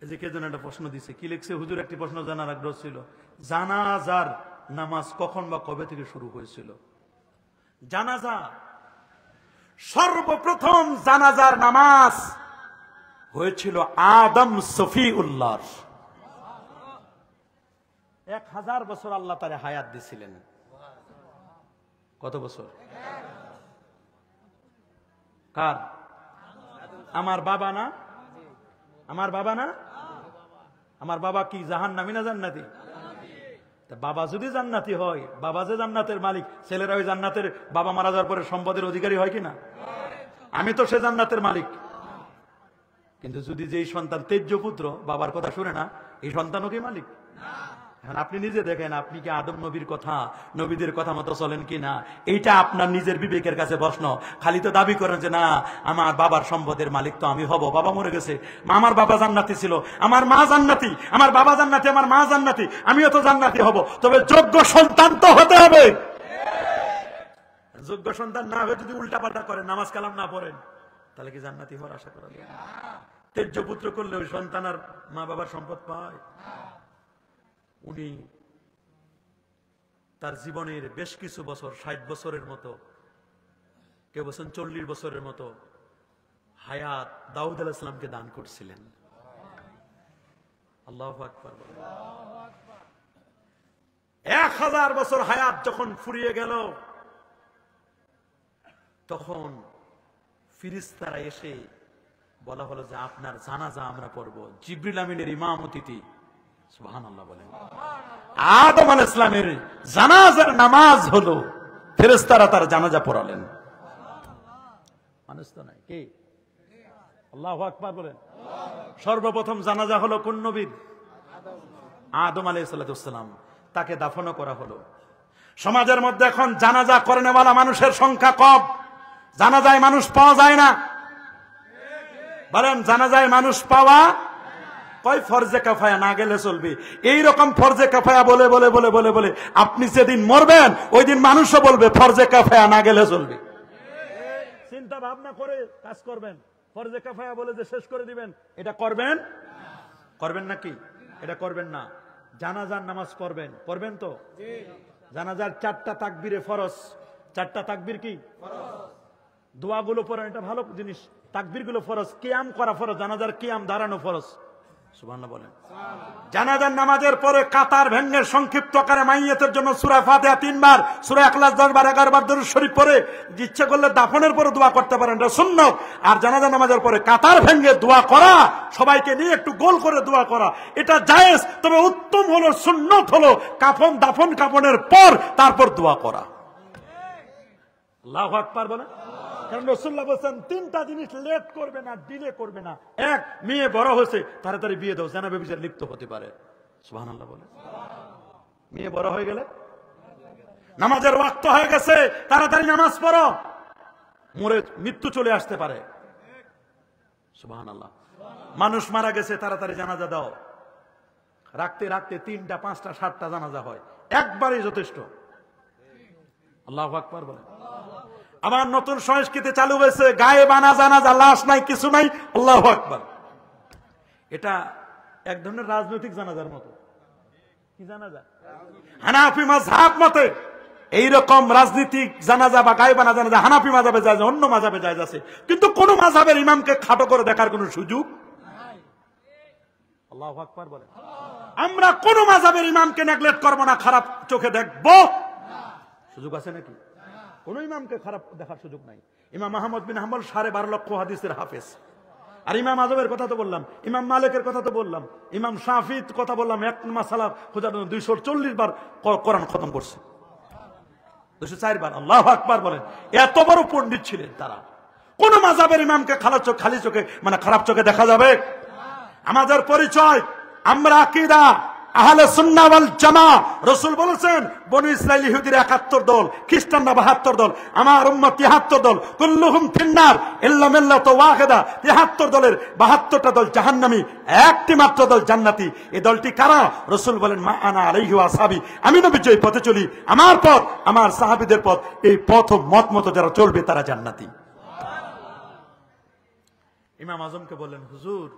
এই যে কেজন একটা প্রশ্ন দিছে, কি লিখছে? হুজুর, একটি প্রশ্ন জানার আগ্রহ ছিল, জানাজার নামাজ কখন বা কবে থেকে শুরু হয়েছিল? জানাজা, সর্বপ্রথম জানাজার নামাজ হয়েছিল আদম সফিউল্লাহ। 1000 বছর আল্লাহ তারে হায়াত দিছিলেন। কত বছর? কার? আমার বাবা না? আমার বাবা না? আমার বাবা কি জাহান্নামী না জান্নাতি? বাবা যদি জান্নাতি হয়, বাবা যে জান্নাতের মালিক, ছেলেরা ওই জান্নাতের, বাবা মারা যাওয়ার পরে সম্পদের অধিকারী হয় কিনা? আমি তো সে জান্নাতের মালিক। কিন্তু যদি যেই সন্তান তেজ্য পুত্র, বাবার কথা শুনে না, এই সন্তানও কি মালিক? এখন আপনি নিজে দেখেন, আপনি কি আদম নবীর কথা, নবীদের কথা মতো চলেন কিনা? এইটা আপনার নিজের বিবেকের কাছে প্রশ্ন। খালি তো দাবি করেন যে না, আমার বাবার সম্পদের মালিক তো আমি হব, বাবা মরে গেছে, আমার বাবা জান্নাতি ছিল, আমার মা জান্নাতি, আমার বাবা জান্নাতি, আমার মা জান্নাতি, আমিও তো জান্নাতি হব। তবে যোগ্য সন্তান তো হতে হবে। যোগ্য সন্তান না হয়ে যদি উল্টা পাল্টা করেন, নামাজ কালাম না পড়েন, তাহলে কি জান্নাতি হওয়ার আশা করা যায়? তেজ্য পুত্র করলে ওই সন্তান আর মা বাবার সম্পদ পায়? উনি তার জীবনের বেশ কিছু বছর, 60 বছরের মতো, কেউ বলছেন 40 বছরের মতো হায়াত দাউদ আলাইহিস সালামকে দান করছিলেন। আল্লাহু আকবার। 1000 বছর হায়াত যখন ফুরিয়ে গেল, তখন ফিরিস্তারা এসে বলা হলো যে আপনার জানাজা আমরা পড়ব। জিবরিল আমিনের ইমামতিতে, সুবহানাল্লাহ বলেন, আদম আলাইহিস সালামের জানাজার নামাজ হলো, ফেরেশতারা তার জানাজা পড়ালেন। মানুষ তো নাই, কে? আল্লাহু আকবার বলেন। সর্বপ্রথম জানাজা হলো কোন নবীর? আদম আলাইহিস সালাম। তাকে দাফনও করা হলো। সমাজের মধ্যে এখন জানাজা করেনেওয়ালা মানুষের সংখ্যা কম। জানাজায় মানুষ পাওয়া যায় না। বলেন, জানাজায় মানুষ পাওয়া কয় ফরজে কাফায়া না গেলে চলবে। এইরকম ফরজে কাফায়া বলে বলে বলে বলে বলে আপনি যেদিন মরবেন ওই দিন মানুষও বলবে ফরজে কাফায়া না গেলে চলবে। চিন্তা ভাবনা করে কাজ করবেন। ফরজে কাফায়া বলে যে শেষ করে দিবেন, এটা করবেন? করবেন নাকি? এটা করবেন না। জানাজার নামাজ পড়বেন, পড়বেন তো? জানাজার 4টা তাকবীরে ফরজ। 4টা তাকবীর কি? দোয়াগুলো পড়েন, এটা ভালো জিনিস। তাকবীরগুলো ফরজ, কিয়াম করা ফরজ, জানাজার কিয়াম দাঁড়ানো ফরজ। সুবহানাল্লাহ বলেন। জানাজার নামাজের পরে কাতার ভেঙ্গে সংক্ষিপ্ত আকারে মাইয়াতের জন্য সূরা ফাতিহা 3 বার, সূরা ইখলাস 10 বার, 11 বার দরুদ শরীফ পড়ে ইচ্ছা করলে দাফনের পরে দোয়া করতে পারেন, এটা সুন্নাত। আর জানাজার নামাজের পরে কাতার ভেঙ্গে দোয়া করা, সবাইকে নিয়ে একটু গোল করে দোয়া করা, এটা জায়েজ। তবে উত্তম হলো, সুন্নাত হলো কাফন দাফন কাফনের পর তারপর দোয়া করা। আল্লাহু আকবার বলেন। কারণ রাসূলুল্লাহ বলেছেন 3টা জিনিস লেট করবে না, ডিলে করবে না। এক, মেয়ে বড় হয়েছে, তাড়াতাড়ি বিয়ে দাও, জানা ব্যভিচারে লিপ্ত হতে পারে। সুবহানাল্লাহ বলেন। মেয়ে বড় হয়ে গেলে, নামাজের ওয়াক্ত হয়ে গেছে, তাড়াতাড়ি নামাজ পড়ো, মরে মৃত্যু চলে আসতে পারে। সুবহানাল্লাহ। মানুষ মারা গেছে, তাড়াতাড়ি জানাজা দাও। রাখতে রাখতে 3টা 5টা 7টা জানাজা হয়, একবারই যথেষ্ট। আল্লাহু আকবার বলেন। আমার নতুন সংস্কৃতি চালু হয়েছে, গায়ে বানা জানাজা, লাশ নাই, কিছু নাই। আল্লাহু আকবার। এটা এক ধরনের রাজনৈতিক জানাজার মতো। কি জানাজা? হানাফি মাযহাব মতে এইরকম রাজনীতিক জানাজা বা গায়ে বানা জানাজা হানাফি মাযহাবে যায়, অন্য মাযহাবে যায় আছে, কিন্তু কোন মাযহাবের ইমামকে খাটো করে দেখার কোনো সুযোগ নাই। আল্লাহু আকবার বলেন। আমরা কোন মাযহাবের ইমামকে নেগলেক্ট করব না, খারাপ চোখে দেখব সুযোগ আছে নাকি? কোন ইমামকে খারাপ দেখার সুযোগ নাই। ইমাম আহমদ বিন হাম্বল 12.5 লক্ষ হাদিসের হাফেজ। আর ইমাম আজমের কথা তো বললাম, ইমাম মালিকের কথা তো বললাম, ইমাম শাফির কথা বললাম, এক মাসালা খোঁজার জন্য 240 বার কোরআন খতম করছে, 204 বার। আল্লাহু আকবার বলেন। এত বড় পণ্ডিত ছিলেন তারা। কোন মাযহাবের ইমামকে খালি চোখে মানে খারাপ চোখে দেখা যাবে? আমাদের পরিচয়, আমরা আকীদা আহলে সুন্নাহ ওয়াল জামাত। রাসূল বলেছেন বনি ইসরাইল ইহুদির 71 দল, খ্রিস্টানরা 72 দল, আমার উম্মত 73 দল, কুল্লুহুম ফিন্নার ইল্লা মিল্লাতু ওয়াহিদা। 73 দলের 72টা দল জাহান্নামী, একটি মাত্র দল জান্নাতি। এই দলটি কারা? রাসূল বলেন মা আনা আলাইহি ওয়া আসহাবি, আমি নবী যে পথে চলি, আমার পথ, আমার সাহাবীদের পথ, এই পথ ও মত মতো যারা চলবে তারা জান্নাতি। ইমাম আজমকে বললেন, হুজুর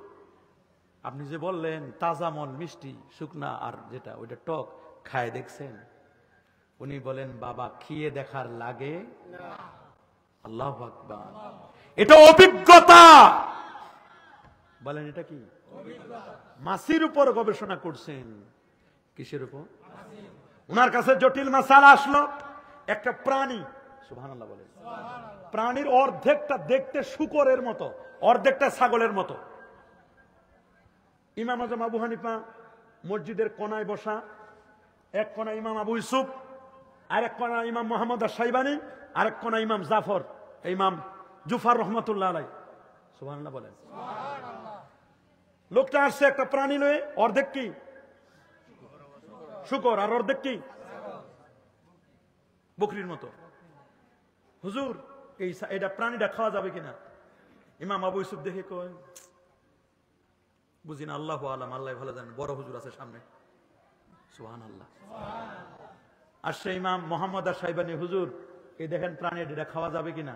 আপনি যে বললেন তাজা মন মিষ্টি, শুকনা আর যেটা ওইটা টক, খায় দেখছেন? উনি বলেন, বাবা খেয়ে দেখার লাগে না। আল্লাহু আকবার। এটা অভিজ্ঞতা। বলেন এটা কি? মাছির উপর গবেষণা করছেন। কিসের উপর? ওনার কাছে জটিল মাসালা আসলো। একটা প্রাণী, সুবহানাল্লাহ বলেন, প্রাণীর অর্ধেকটা দেখতে শূকরের মতো, অর্ধেকটা ছাগলের মতো। ইমাম আজম আবু হানিফা মসজিদের কোনায় বসা, এক কোনায় ইমাম আবু ইউসুফ, আরেক কোনায় ইমাম মুহাম্মদ আশ-শাইবানী, আরেক কোনায় ইমাম জাফর, ইমাম জুফার রহমাতুল্লাহ আলাইহি। সুবহানাল্লাহ বলেন। লোকটা আসছে একটা প্রাণী লয়ে, অর্ধেক কি শূকর আর অর্ধেক কি বকরির মতো। হুজুর এটা প্রাণীটা খাওয়া যাবে কিনা? ইমাম আবু ইউসুফ দেখে কয়, বুঝি না, আল্লাহু আলাম, আল্লাহ ভালো জানেন, বড় হুজুর আছে সামনে। সুবহানাল্লাহ। আর সেই ইমাম মুহাম্মদ আশ-শাইবানী, হুজুর এই দেখেন প্রাণী, এটা খাওয়া যাবে কিনা?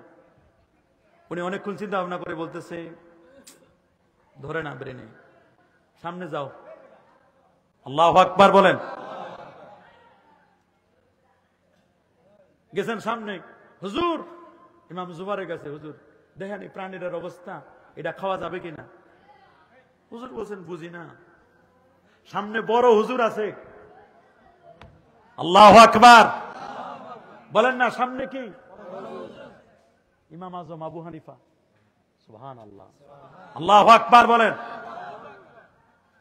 উনি অনেকক্ষণ চিন্তা ভাবনা করে বলতেছে, ধরে না ব্রেনে, সামনে যাও। আল্লাহু আকবার বলেন। গেছেন সামনে, হুজুর, ইমাম জুবারের কাছে, হুজুর দেখেন এই প্রাণীটার অবস্থা, এটা খাওয়া যাবে কিনা? হুজুর বলছেন বুঝি না। সামনে বড় হুজুর আছে, আল্লাহু আকবার বলেন না, সামনে কি? ইমাম আজম আবু হানিফা, সুবহানাল্লাহ, আল্লাহু আকবার বলেন।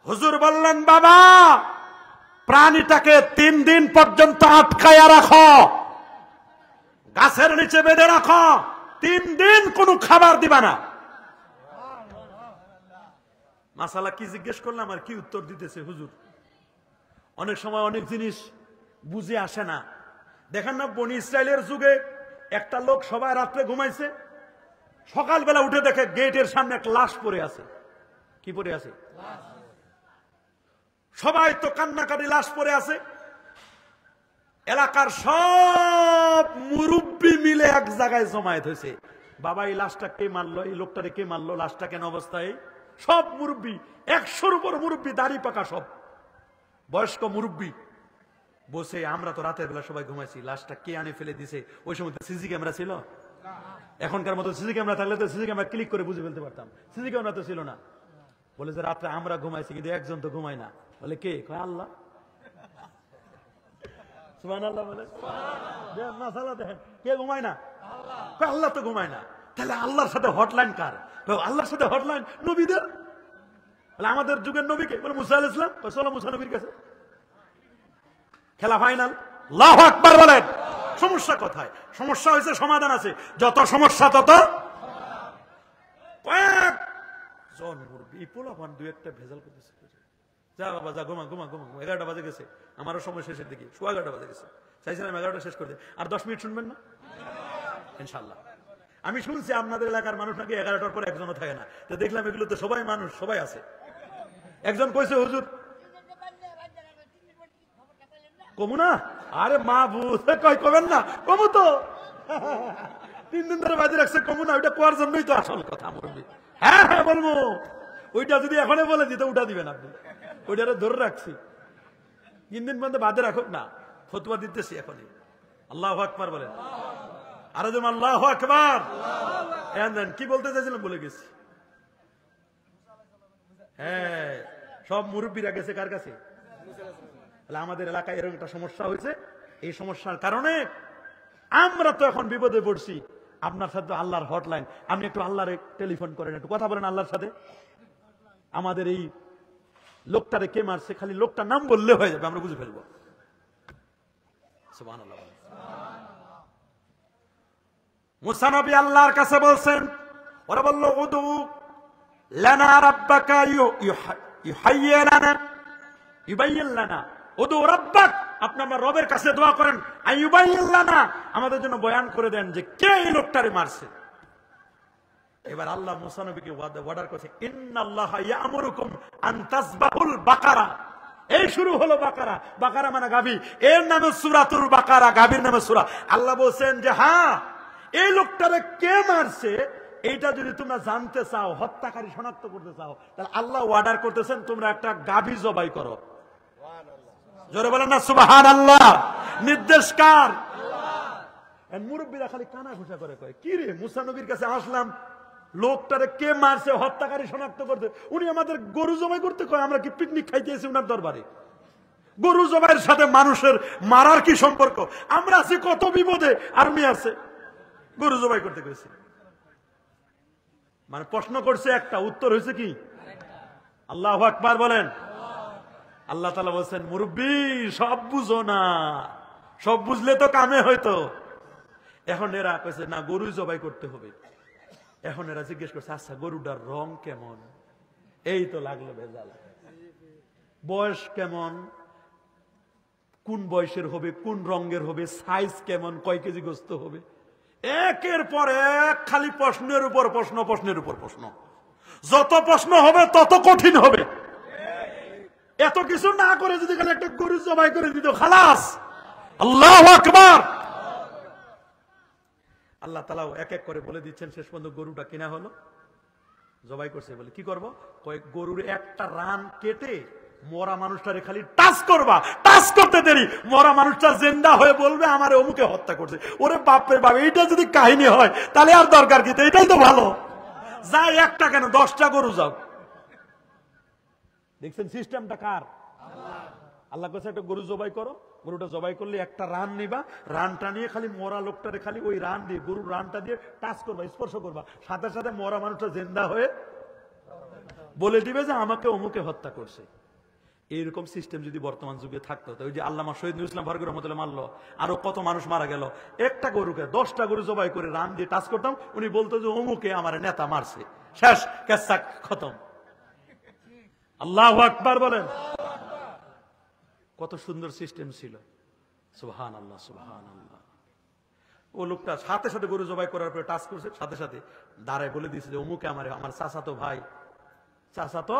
হুজুর বললেন, বাবা প্রাণীটাকে 3 দিন পর্যন্ত আটকায়া রাখো, গাছের নিচে বেঁধে রাখো, 3 দিন কোনো খাবার দিবা না। মাসালা কি জিজ্ঞেস করলাম আর কি উত্তর দিতেছে হুজুর। অনেক সময় অনেক জিনিস বুঝে আসে না। দেখেন না, বনি ইসরায়েলের যুগে একটা লোক সবাই রাত্রে ঘুমাইছে, সকালবেলা উঠে দেখে গেটের সামনে একটা লাশ পড়ে আছে। কি পড়ে আছে? সবাই তো কান্নাকাটি, লাশ পড়ে আছে। এলাকার সব মুরব্বী মিলে এক জায়গায় জমায়েত হয়েছে। বাবা এই লাশটা কে মারলো, এই লোকটারে কে মারলো, লাশটা কেন অবস্থায়? সব মুরব্বী, 100-র উপর মুরব্বী, দাড়ি পাকা সব বয়স্ক মুরব্বী বসে, আমরা তো রাতের বেলা সবাই ঘুমাইছি, লাশটা কে আনে ফেলে দিছে। ওই সময় তো সিসি ক্যামেরা ছিল? এখনকার মতো সিসি ক্যামেরা থাকলে তো সিসি ক্যামেরা ক্লিক করে বুঝে ফেলতে পারতাম। সিসি ক্যামেরা তো ছিল না। বলে যে রাত্রে আমরা ঘুমাইছি, কিন্তু একজন তো ঘুমায় না। বলে কে? কয় আল্লাহ। সুবহানাল্লাহ বলে, মাসালা দেখেন, কে ঘুমায় না? আল্লাহ তো ঘুমায় না। তাহলে আল্লাহর সাথে হটলাইন কার? আল্লাহর সাথে হটলাইন নবীদের। আমাদের যুগের নবীকে বলে মুসা আলাইহিস সালাম, চলো মুসা নবীর কাছে, খেলা ফাইনাল। আল্লাহু আকবার বলেন। সমস্যা কোথায়? সমস্যা হয়েছে, সমাধান আছে। যত সমস্যা তত কয়েকজন মুরব্বী, পোলাপান 2-1টা ভেজাল করতেছে। যা বাবা যা, ঘুমা ঘুমা ঘুমা, 11টা বাজে গেছে, আমারও সময় শেষের দিকে, 11:15 বাজে গেছে। চাইছিলাম 11টা শেষ করে দে, আর 10 মিনিট শুনবেন না ইনশাল্লাহ। আমি শুনছি আপনাদের এলাকার মানুষ নাকি 11টার পর একজনও থাকে না। তো দেখলাম এগুলো তো সবাই মানুষ, সবাই আছে। একজন কইছে, হুজুর কমু না? আরে মা বুঝে কয় কবেন না, কমু তো 3 দিন ধরে বাজে রাখছে, কমু না? ওইটা কোয়ার জন্যই তো আসল কথা মুরব্বী। হ্যাঁ হ্যাঁ বলবো, ওইটা যদি এখনই বলে দিতে উঠা দিবেন আপনি। ওইটারে ধরে রাখছি, 3 দিন পর্যন্ত বাদে রাখুক না, ফতোয়া দিতেছি এখনই। আল্লাহু আকবার বলেন। আরে যেমন আল্লাহু আকবার। কি বলতে চাইছিলাম বলে গেছি। হ্যাঁ, সব মুরব্বীরা গেছে কার কাছে? আমাদের এলাকায় এরকম একটা সমস্যা হয়েছে। এই সমস্যার কারণে আমরা তো এখন বিপদে পড়ছি। আপনার সাথে আল্লাহর হটলাইন, আপনি একটু আল্লাহর টেলিফোন করেন, একটু কথা বলেন আল্লাহর সাথে। আমাদের এই লোকটারে কে মারছে, খালি লোকটার নাম বললে হয়ে যাবে, আমরা বুঝে ফেলবো। সুবহানাল্লাহ। মুসা নবী আল্লাহর কাছে বলছেন, ওরা বলল উদু লানা রাব্বাকা ইউহাইয়্যি লানা ইউবাইয়্যিন লানা। উদু রাব্বাক, আপনি আমার রবের কাছে দোয়া করেন, ইউবাইয়্যিন লানা, আমাদের জন্য বয়ান করে দেন যে কে এই লোকটারে মারছে। এবার আল্লাহ মুসা নবীকে অর্ডার করেছে, ইন্নাল্লাহা ইয়া'মুরুকুম আন তাযবাহুল বাকারা। এই শুরু হলো বাকারা। বাকারা মানে গাভী, এর নামে সূরাতুল বাকারা, গাভীর নামে সূরা। আল্লাহ বলছেন যে হ্যাঁ, এই লোকটারে কে মারছে এইটা যদি তোমরা জানতে চাও, হত্যাকারী শনাক্ত করতে চাও, তাহলে আল্লাহ অর্ডার করতেছেন তোমরা একটা গাভী জবাই করো। জোরে বলেন না সুবহানাল্লাহ। নির্দেশ কার? আল্লাহ। মুরব্বীরা খালি কানা ঘুষা করে কয়, কি রে মুসা নবীর কাছে আসলাম, লোকটারে কে মারছে হত্যাকারী শনাক্ত করতে, উনি আমাদের গরু জবাই করতে কয়, আমরা কি পিকনিক খাইতে এসেছি উনার দরবারে? গরু জবাইয়ের সাথে মানুষের মারার কি সম্পর্ক? আমরা আছি কত বিপদে, আর্মি আছে, গরু জবাই করতে কইছে। মানে প্রশ্ন করছে একটা, উত্তর হয়েছে কি? আল্লাহু আকবার বলেন। আল্লাহ তাআলা বলছেন, মুরব্বী সব বুঝো না, সব বুঝলে তো কামে হয়তো। এখন এরা কইছে না, গরু জবাই করতে হবে। এখন এরা জিজ্ঞেস করছে, আচ্ছা গরুটার রং কেমন? এই তো লাগলো ভেজাল। বয়স কেমন, কোন বয়সের হবে, কোন রঙের হবে, সাইজ কেমন, কয় কেজি গোস্ত হবে, একের পর এক খালি প্রশ্নের উপর প্রশ্ন, প্রশ্নের উপর প্রশ্ন। যত প্রশ্ন হবে তত কঠিন হবে। এত কিছু না করে যদি খালি একটা গরু জবাই করে দিত, খালাস। আল্লাহু আকবার। আল্লাহ তাআলাও এক এক করে বলে দিচ্ছেন। শেষ পর্যন্ত গরুটা কিনা হলো, জবাই করছে। বলে কি করব? কয়েক গরুর একটা রান কেটে মরা মানুষটারে খালি টাচ করবা, টাচ করতে দেরি মরা মানুষটা জিন্দা হয়ে বলবে আমার অমুকে হত্যা করছে। ওরে বাপরে বাপ, এইটা যদি কাহিনী হয় তাহলে আর দরকার কি? এটাই তো ভালো। যাই একটা কেন 10টা গরু যাও। দেখছেন সিস্টেমটা কার? আল্লাহ কাছে একটা গরু জবাই করো, গরুটা জবাই করলে একটা রান নিবা, রানটা নিয়ে খালি মরা লোকটারে খালি ওই রান দিয়ে গরুর রানটা দিয়ে টাচ করবা, স্পর্শ করবা, সাথে সাথে মরা মানুষটা জিন্দা হয়ে বলে দিবে যে আমাকে অমুকে হত্যা করছে। এইরকম সিস্টেম যদি বর্তমান যুগে থাকতো, ওই যে আল্লামা শহীদ ইসলাম ফারুক রহমতুল্লাহ মারলো, আরো কত মানুষ মারা গেল। একটা গরুকে 10টা গরু জবাই করে রান দিয়ে টাচ করতাম, উনি বলতো যে অমুকে আমার নেতা মারছে, শেষ, কেসাক খতম। আল্লাহু আকবার বলেন। কত সুন্দর সিস্টেম ছিল। সুবহানাল্লাহ, সুবহানাল্লাহ। ও লোকটা সাথে সাথে গরু জবাই করার পরে টাচ করছে, সাথে সাথে দাঁড়ায় বলে দিয়েছে যে অমুকে আমার চাচাতো ভাই, চাচাতো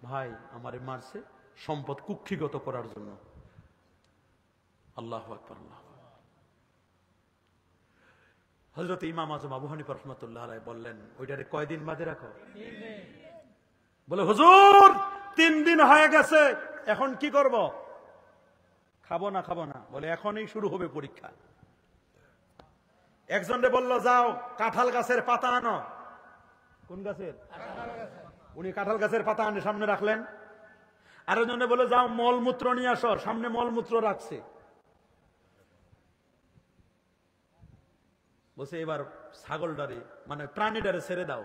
ভাই আমারে মারছে সম্পদ কুক্ষিগত করার জন্য। আল্লাহু আকবার, আল্লাহু আকবার। হযরত ইমাম আযম আবু হানিফা রাহমাতুল্লাহ আলাইহি বললেন, ওইটারে কয়দিন বাদে রাখো? বলে হুজুর 3 দিন হয়ে গেছে, এখন কি করব? খাবো না, খাবো না। বলে এখনই শুরু হবে পরীক্ষা। একজনে বলল যাও কাঁঠাল গাছের পাতা আনো। কোন গাছের? উনি কাঁঠাল গাছের পাতা আনে সামনে রাখলেন। আরেকজনে বলে যাও মলমূত্র নিয়ে আসো, সামনে মলমূত্র রাখছে। বলছে এবার ছাগলটারে মানে প্রাণীটারে ছেড়ে দাও,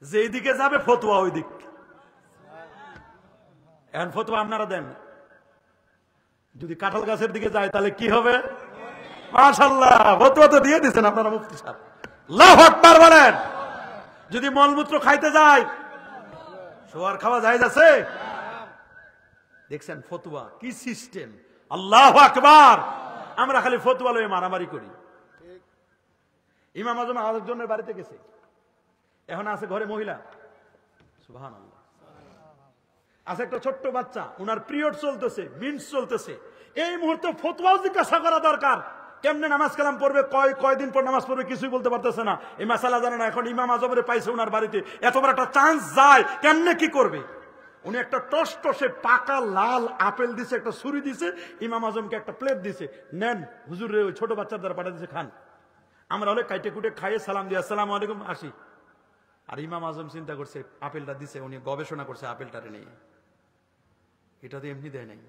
যেই দিকে যাবে ফতোয়া ওই দিক। এখন ফতোয়া আপনারা দেন, যদি কাঁঠাল গাছের দিকে যায় তাহলে কি হবে? মাশাআল্লাহ, ফতোয়া তো দিয়ে দিচ্ছেন আপনারা মুফতি সাহেব। আল্লাহু আকবার বলেন। যদি মলমূত্র খাইতে যায়, শোয়ার খাওয়া যায় যাচ্ছে? দেখছেন ফতোয়া কি সিস্টেম। আল্লাহু আকবার। আমরা খালি ফতোয়া লয়ে মারামারি করি। ইমাম আযম আরেকজনের বাড়িতে গেছে, এখন আছে ঘরে মহিলা, সুবহানাল্লাহ, আছে একটা ছোট্ট বাচ্চা, উনার পিরিয়ড চলতেছে, মিন্স চলতেছে। এই মুহূর্তে ফতোয়া জিজ্ঞাসা করা দরকার, কেমনে নামাজ কালাম পড়বে, কয়দিন পর নামাজ পড়বে কিছুই বলতে পারতেছে না, এই মাসালা জানে না। এখন ইমাম আযমের পাইছে উনার বাড়িতে, এত বড় একটা চান্স যায়, কেমনে কি করবে? উনি একটা টসটসে পাকা লাল আপেল দিছে, একটা ছুরি দিছে, ইমাম আযমকে একটা প্লেট দিছে, নেন হুজুর রে, ওই ছোট বাচ্চার দ্বারা পাঠিয়ে দিছে, খান। আমরা হলে কাইটে কুটে খাইয়ে সালাম দিয়ে আসসালামু আলাইকুম আসি। আর ইমাম আযম চিন্তা করছে আপেলটা দিছে, উনি গবেষণা করছে আপেলটারে নিয়ে, এটা তো এমনি দেয় নাই,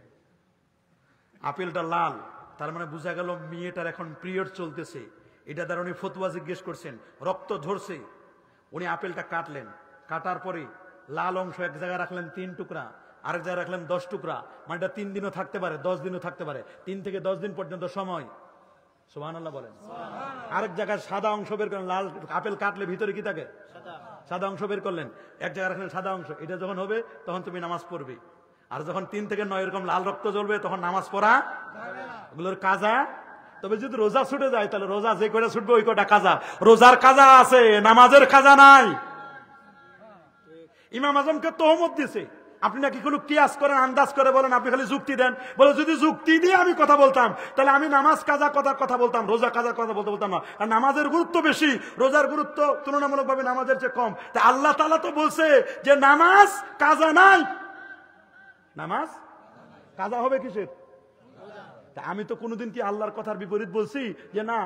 আপেলটা লাল, তার মানে বোঝা গেল মেয়েটার এখন পিরিয়ড চলতেছে। এটা দ্বারা উনি ফতোয়া জিজ্ঞেস করছেন, রক্ত ঝরছে। উনি আপেলটা কাটলেন, কাটার পরে লাল অংশ এক জায়গায় রাখলেন 3 টুকরা, আরেক জায়গায় রাখলেন 10 টুকরা, মানে এটা 3 দিনও থাকতে পারে, 10 দিনও থাকতে পারে, 3 থেকে 10 দিন পর্যন্ত সময়। সুবহানাল্লাহ বলেন। আরেক জায়গায় সাদা অংশ বের করলেন, লাল আপেল কাটলে ভিতরে কি থাকে? সাদা অংশ বের করলেন, এক জায়গায় রাখলেন সাদা অংশ। এটা যখন হবে তখন তুমি নামাজ পড়বে। আর যখন 3 থেকে 9 এরকম লাল রক্ত জ্বলবে তখন নামাজ পড়া ওগুলোর কাজা। তবে যদি রোজা ছুটে যায় তাহলে রোজা যে কয়টা ছুটবে ওই কয়টা কাজা, রোজার কাজা আছে, নামাজের কাজা নাই। ইমাম আযমকে তহমত দিছে, আপনি নাকি কোনো কিয়াস করেন, আন্দাজ করে বলেন, আপনি খালি যুক্তি দেন। বলে যদি যুক্তি দিয়ে আমি কথা বলতাম তাহলে আমি নামাজ কাজা কথা বলতাম, রোজা কাজার কথা বলতাম না। আর নামাজের গুরুত্ব বেশি, রোজার গুরুত্ব তুলনামূলকভাবে নামাজের চেয়ে কম। তা আল্লাহ তাআলা তো বলছে যে নামাজ কাজা নাই, নামাজ কাজা হবে কিসের? তা আমি তো কোনোদিন কি আল্লাহর কথার বিপরীত বলছি যে না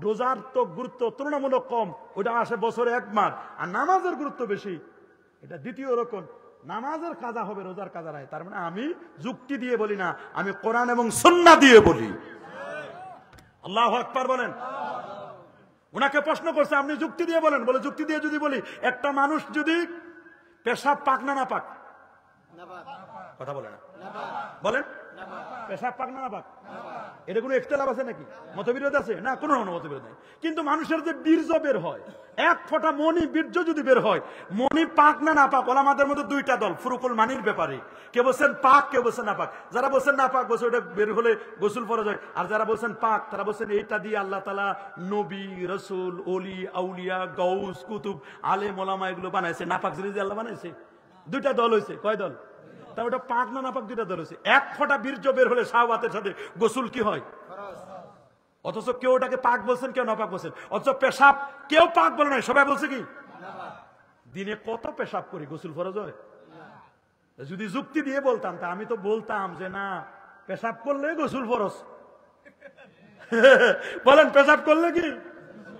রোজার তো গুরুত্ব তুলনামূলক কম, ওটা আসে বছরে 1 মাস, আর নামাজের গুরুত্ব বেশি, এটা দ্বিতীয় রকম। নামাজের কাজা হবে, রোজার কাজা নাই। তার মানে আমি যুক্তি দিয়ে বলি না, আমি কোরআন এবং সুন্নাহ দিয়ে বলি। আল্লাহু আকবার বলেন। ওনাকে প্রশ্ন করছে আপনি যুক্তি দিয়ে বলেন। বলে যুক্তি দিয়ে যদি বলি, একটা মানুষ যদি পেশাব পাক না পাক, কথা বলে না, বলেন পেশাব পাক না পাক, এটা কোনো ইখতিলাফ আছে নাকি? মতবিরোধ আছে না? কোনো মতবিরোধ নাই। কিন্তু মানুষের যে বীর্য বের হয়, 1 ফোঁটা মনি বীর্য যদি বের হয়, মনি পাক না পাক, ওলামাদের মধ্যে 2টা দল ফুরুকুল মানির ব্যাপারে। কে বলছেন পাক, কে বলছেন না পাক। যারা বলছেন না পাক বলছে ওটা বের হলে গোসল ফরজ হয়, আর যারা বলছেন পাক তারা বলছেন এইটা দিয়ে আল্লাহ তাআলা নবী, রাসূল, ওলি, আউলিয়া, গাউস, কুতুব, আলেম, ওলামা এগুলো বানাইছে। নাপাক জিনিস দিয়ে আল্লাহ বানাইছে। 2টা দল হয়েছে। কয় দল? তা ওটা পাক না পাক 2টা দল হয়েছে। 1 ফোঁটা বীর্য বের হলে শাহওয়াতের সাথে গোসল কি হয়? অথচ কেউ ওটাকে পাক বলছেন, কেউ নাপাক বলছেন। অথচ পেশাব কেউ পাক বলে নাই, সবাই বলছে কি দিনে কত পেশাব করি, গোসল ফরজ হয়? যদি যুক্তি দিয়ে বলতাম তা আমি তো বলতাম যে না, পেশাব করলে গোসল ফরজ। বলেন পেশাব করলে কি?